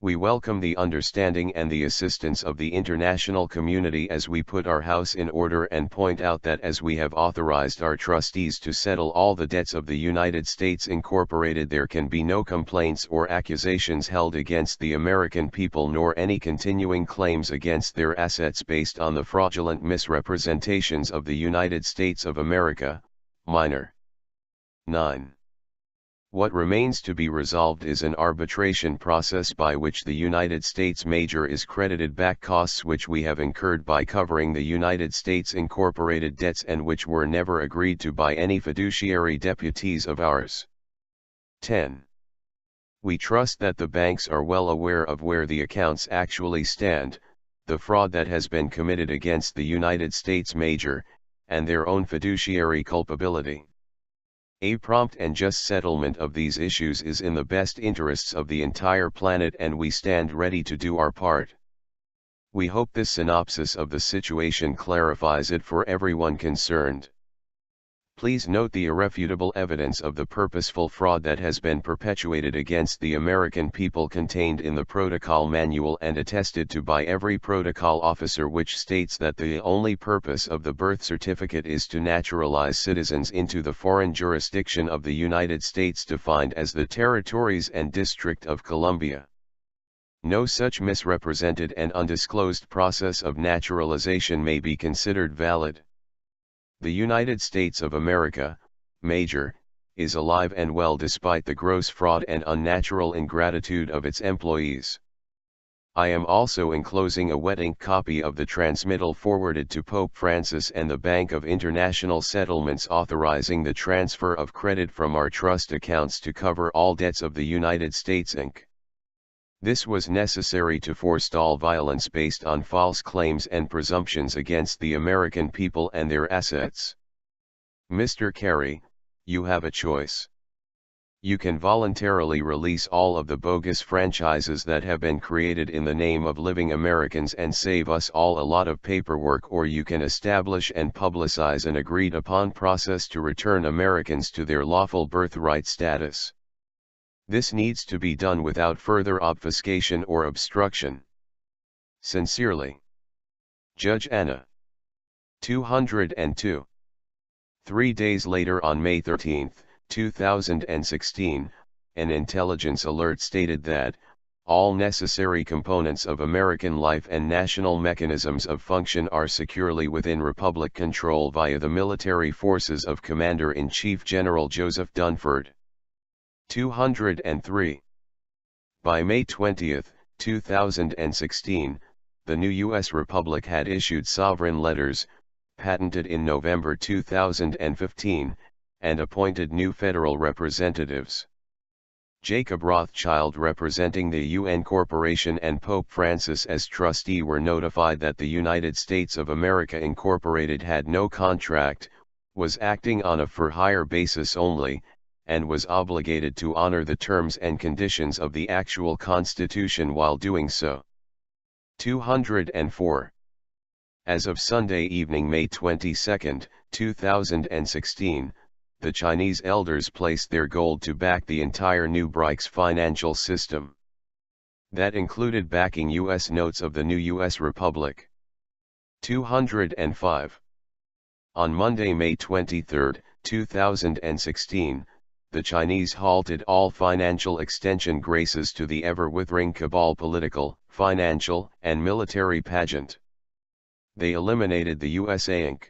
We welcome the understanding and the assistance of the international community as we put our house in order and point out that as we have authorized our trustees to settle all the debts of the United States Incorporated, there can be no complaints or accusations held against the American people nor any continuing claims against their assets based on the fraudulent misrepresentations of the United States of America, minor. 9. What remains to be resolved is an arbitration process by which the United States major is credited back costs which we have incurred by covering the United States Incorporated debts and which were never agreed to by any fiduciary deputies of ours. 10. We trust that the banks are well aware of where the accounts actually stand, the fraud that has been committed against the United States major, and their own fiduciary culpability. A prompt and just settlement of these issues is in the best interests of the entire planet, and we stand ready to do our part. We hope this synopsis of the situation clarifies it for everyone concerned. Please note the irrefutable evidence of the purposeful fraud that has been perpetuated against the American people contained in the protocol manual and attested to by every protocol officer, which states that the only purpose of the birth certificate is to naturalize citizens into the foreign jurisdiction of the United States defined as the Territories and District of Columbia. No such misrepresented and undisclosed process of naturalization may be considered valid. The United States of America, major, is alive and well despite the gross fraud and unnatural ingratitude of its employees. I am also enclosing a wet ink copy of the transmittal forwarded to Pope Francis and the Bank of International Settlements authorizing the transfer of credit from our trust accounts to cover all debts of the United States Inc. This was necessary to forestall violence based on false claims and presumptions against the American people and their assets. Mr. Kerry, you have a choice. You can voluntarily release all of the bogus franchises that have been created in the name of living Americans and save us all a lot of paperwork, or you can establish and publicize an agreed-upon process to return Americans to their lawful birthright status. This needs to be done without further obfuscation or obstruction. Sincerely, Judge Anna. 202. 3 days later, on May 13, 2016, an intelligence alert stated that all necessary components of American life and national mechanisms of function are securely within Republic control via the military forces of Commander-in-Chief General Joseph Dunford. 203. By May 20, 2016, the new U.S. Republic had issued sovereign letters, patented in November 2015, and appointed new federal representatives. Jacob Rothschild, representing the UN Corporation, and Pope Francis as trustee, were notified that the United States of America Incorporated had no contract, was acting on a for-hire basis only, and was obligated to honor the terms and conditions of the actual constitution while doing so. 204. As of Sunday evening, May 22, 2016, the Chinese elders placed their gold to back the entire new BRICS financial system. That included backing U.S. notes of the new U.S. Republic. 205. On Monday, May 23, 2016, the Chinese halted all financial extension graces to the ever-withering cabal political, financial, and military pageant. They eliminated the USA Inc.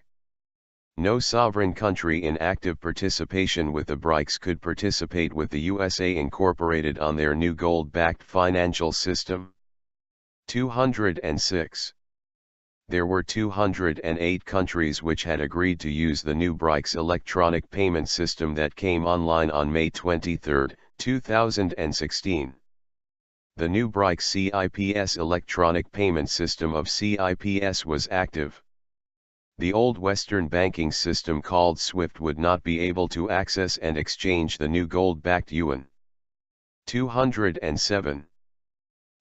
No sovereign country in active participation with the BRICS could participate with the USA incorporated on their new gold-backed financial system. 206. There were 208 countries which had agreed to use the new BRICS electronic payment system that came online on May 23, 2016. The new BRICS CIPS electronic payment system of CIPS was active. The old Western banking system called SWIFT would not be able to access and exchange the new gold-backed yuan. 207.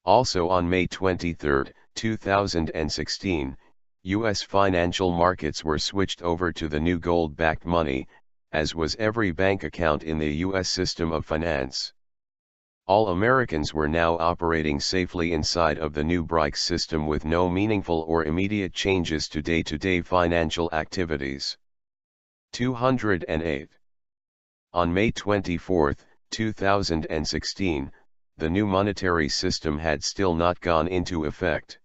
Also on May 23, 2016, U.S. financial markets were switched over to the new gold-backed money, as was every bank account in the U.S. system of finance. All Americans were now operating safely inside of the new BRICS system with no meaningful or immediate changes to day-to-day financial activities. 208. On May 24, 2016, the new monetary system had still not gone into effect.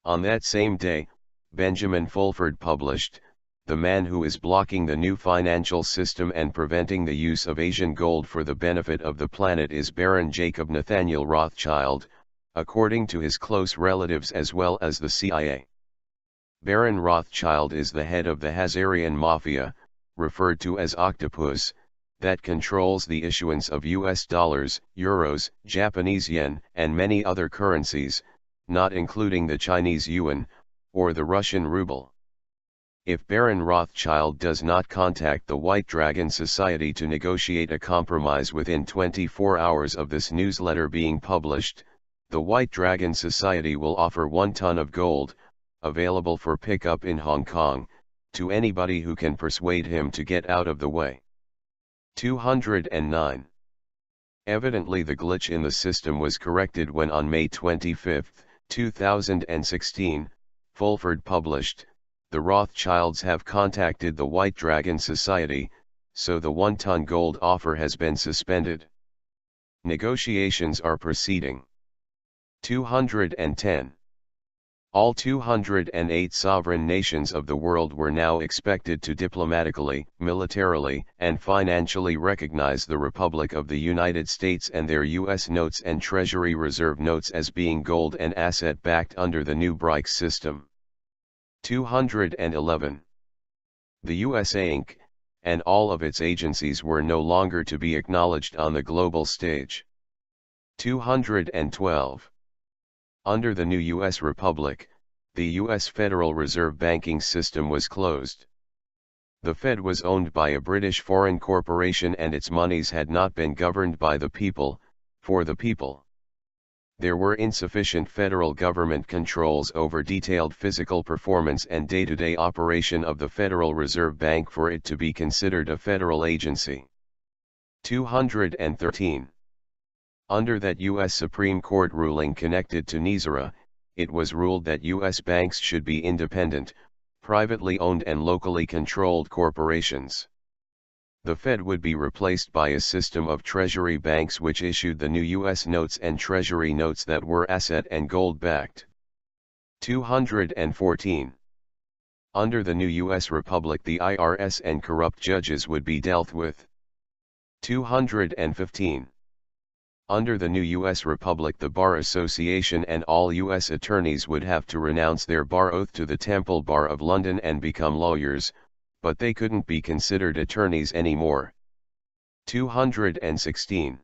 On that same day, Benjamin Fulford published, "The man who is blocking the new financial system and preventing the use of Asian gold for the benefit of the planet is Baron Jacob Nathaniel Rothschild, according to his close relatives as well as the CIA. Baron Rothschild is the head of the Hazarian Mafia, referred to as Octopus, that controls the issuance of US dollars, euros, Japanese yen, and many other currencies, not including the Chinese yuan, or the Russian ruble. If Baron Rothschild does not contact the White Dragon Society to negotiate a compromise within 24 hours of this newsletter being published, the White Dragon Society will offer 1 ton of gold, available for pickup in Hong Kong, to anybody who can persuade him to get out of the way." 209. Evidently the glitch in the system was corrected when on May 25, 2016, Fulford published, "The Rothschilds have contacted the White Dragon Society, so the 1 ton gold offer has been suspended. Negotiations are proceeding." 210. All 208 sovereign nations of the world were now expected to diplomatically, militarily, and financially recognize the Republic of the United States and their U.S. notes and Treasury Reserve notes as being gold and asset-backed under the new BRICS system. 211. The USA Inc., and all of its agencies were no longer to be acknowledged on the global stage. 212. Under the new U.S. Republic, the U.S. Federal Reserve banking system was closed. The Fed was owned by a British foreign corporation and its monies had not been governed by the people, for the people. There were insufficient federal government controls over detailed physical performance and day-to-day operation of the Federal Reserve Bank for it to be considered a federal agency. 213. Under that U.S. Supreme Court ruling connected to NISRA, it was ruled that U.S. banks should be independent, privately owned and locally controlled corporations. The Fed would be replaced by a system of treasury banks which issued the new U.S. notes and treasury notes that were asset and gold-backed. 214. Under the new U.S. Republic, the IRS and corrupt judges would be dealt with. 215. Under the new U.S. Republic, the Bar Association and all U.S. attorneys would have to renounce their bar oath to the Temple Bar of London and become lawyers, but they couldn't be considered attorneys anymore. 216.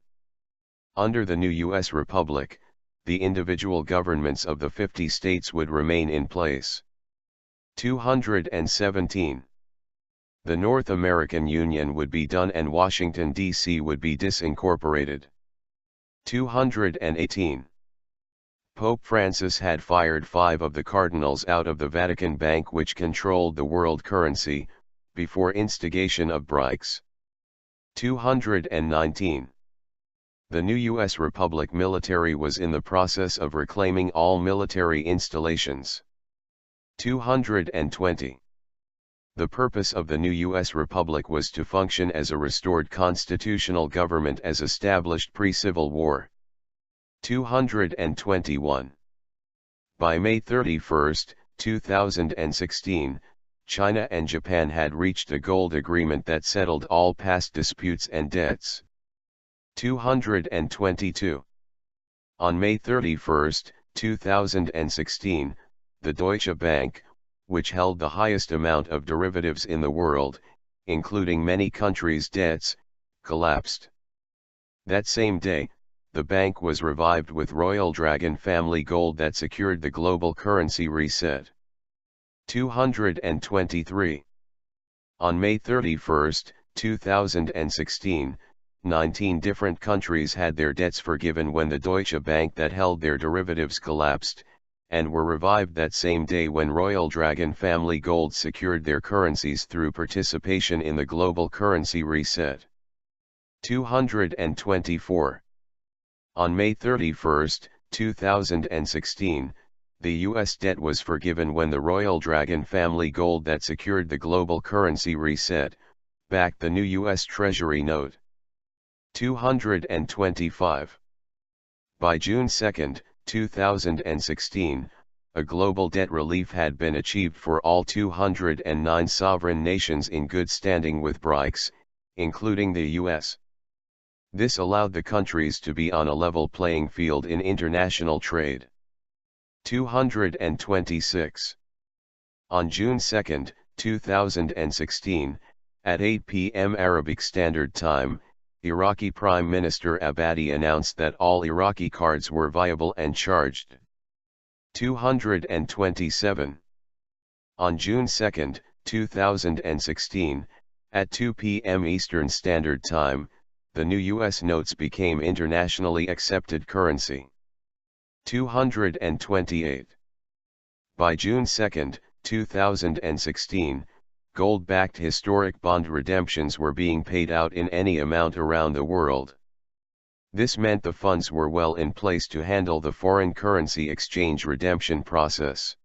Under the new U.S. Republic, the individual governments of the 50 states would remain in place. 217. The North American Union would be done and Washington, D.C. would be disincorporated. 218. Pope Francis had fired 5 of the cardinals out of the Vatican Bank, which controlled the world currency, before instigation of BRICS. 219. The new U.S. Republic military was in the process of reclaiming all military installations. 220. The purpose of the new U.S. Republic was to function as a restored constitutional government as established pre-Civil War. 221. By May 31, 2016, China and Japan had reached a gold agreement that settled all past disputes and debts. 222. On May 31, 2016, the Deutsche Bank, which held the highest amount of derivatives in the world, including many countries' debts, collapsed. That same day, the bank was revived with Royal Dragon family gold that secured the global currency reset. 223. On May 31, 2016, 19 different countries had their debts forgiven when the Deutsche Bank that held their derivatives collapsed, and were revived that same day when Royal Dragon family gold secured their currencies through participation in the global currency reset. 224. On May 31, 2016, the U.S. debt was forgiven when the Royal Dragon family gold that secured the global currency reset, backed the new U.S. Treasury note. 225. By June 2, 2016, a global debt relief had been achieved for all 209 sovereign nations in good standing with BRICS, including the U.S. This allowed the countries to be on a level playing field in international trade. 226. On June 2, 2016, at 8 p.m. Arabic Standard Time, Iraqi Prime Minister Abadi announced that all Iraqi cards were viable and charged. 227. On June 2, 2016, at 2 p.m. Eastern Standard Time, the new U.S. notes became internationally accepted currency. 228. By June 2, 2016, gold-backed historic bond redemptions were being paid out in any amount around the world. This meant the funds were well in place to handle the foreign currency exchange redemption process.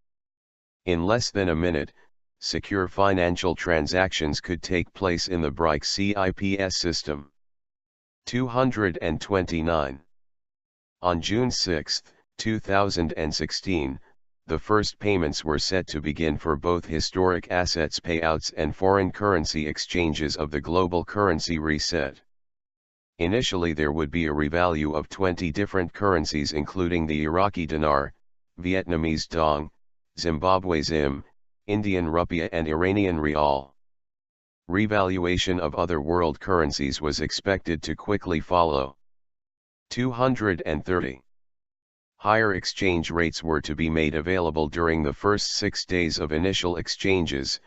In less than a minute, secure financial transactions could take place in the BRICS CIPS system. 229. On June 6, 2016, the first payments were set to begin for both historic assets payouts and foreign currency exchanges of the global currency reset. Initially there would be a revalue of 20 different currencies including the Iraqi dinar, Vietnamese dong, Zimbabwe zim, Indian rupee and Iranian rial. Revaluation of other world currencies was expected to quickly follow. 230. Higher exchange rates were to be made available during the first 6 days of initial exchanges,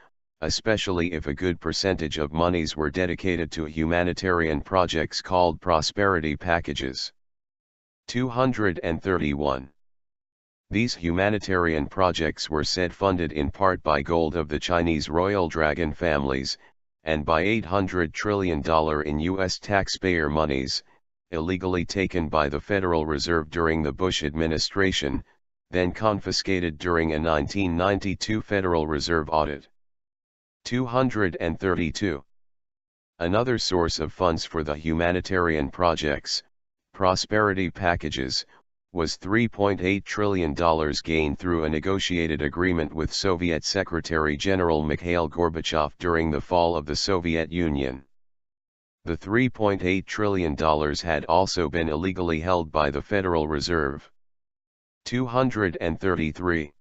especially if a good percentage of monies were dedicated to humanitarian projects called prosperity packages. 231. These humanitarian projects were said funded in part by gold of the Chinese Royal Dragon families, and by $800 trillion in U.S. taxpayer monies, illegally taken by the Federal Reserve during the Bush administration, then confiscated during a 1992 Federal Reserve audit. 232. Another source of funds for the humanitarian projects, prosperity packages, was $3.8 trillion gained through a negotiated agreement with Soviet Secretary General Mikhail Gorbachev during the fall of the Soviet Union. The $3.8 trillion had also been illegally held by the Federal Reserve. 233.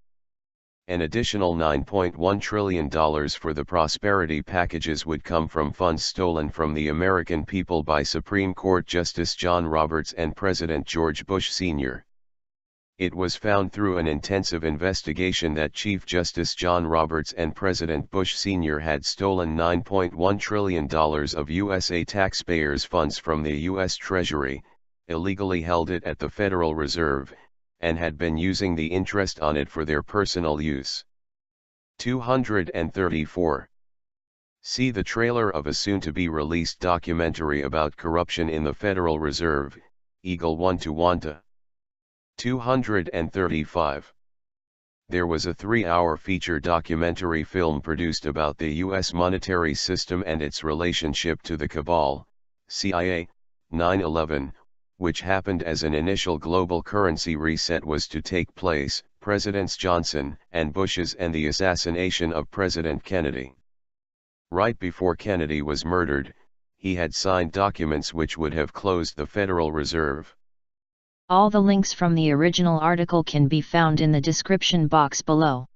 An additional $9.1 trillion for the prosperity packages would come from funds stolen from the American people by Supreme Court Justice John Roberts and President George Bush Sr. It was found through an intensive investigation that Chief Justice John Roberts and President Bush Sr. had stolen $9.1 trillion of USA taxpayers' funds from the U.S. Treasury, illegally held it at the Federal Reserve, and had been using the interest on it for their personal use. 234. See the trailer of a soon-to-be-released documentary about corruption in the Federal Reserve, Eagle 1 to Wanta. 235. There was a 3-hour feature documentary film produced about the U.S. monetary system and its relationship to the cabal, CIA, 9/11, which happened as an initial global currency reset was to take place, Presidents Johnson and Bush's and the assassination of President Kennedy. Right before Kennedy was murdered, he had signed documents which would have closed the Federal Reserve. All the links from the original article can be found in the description box below.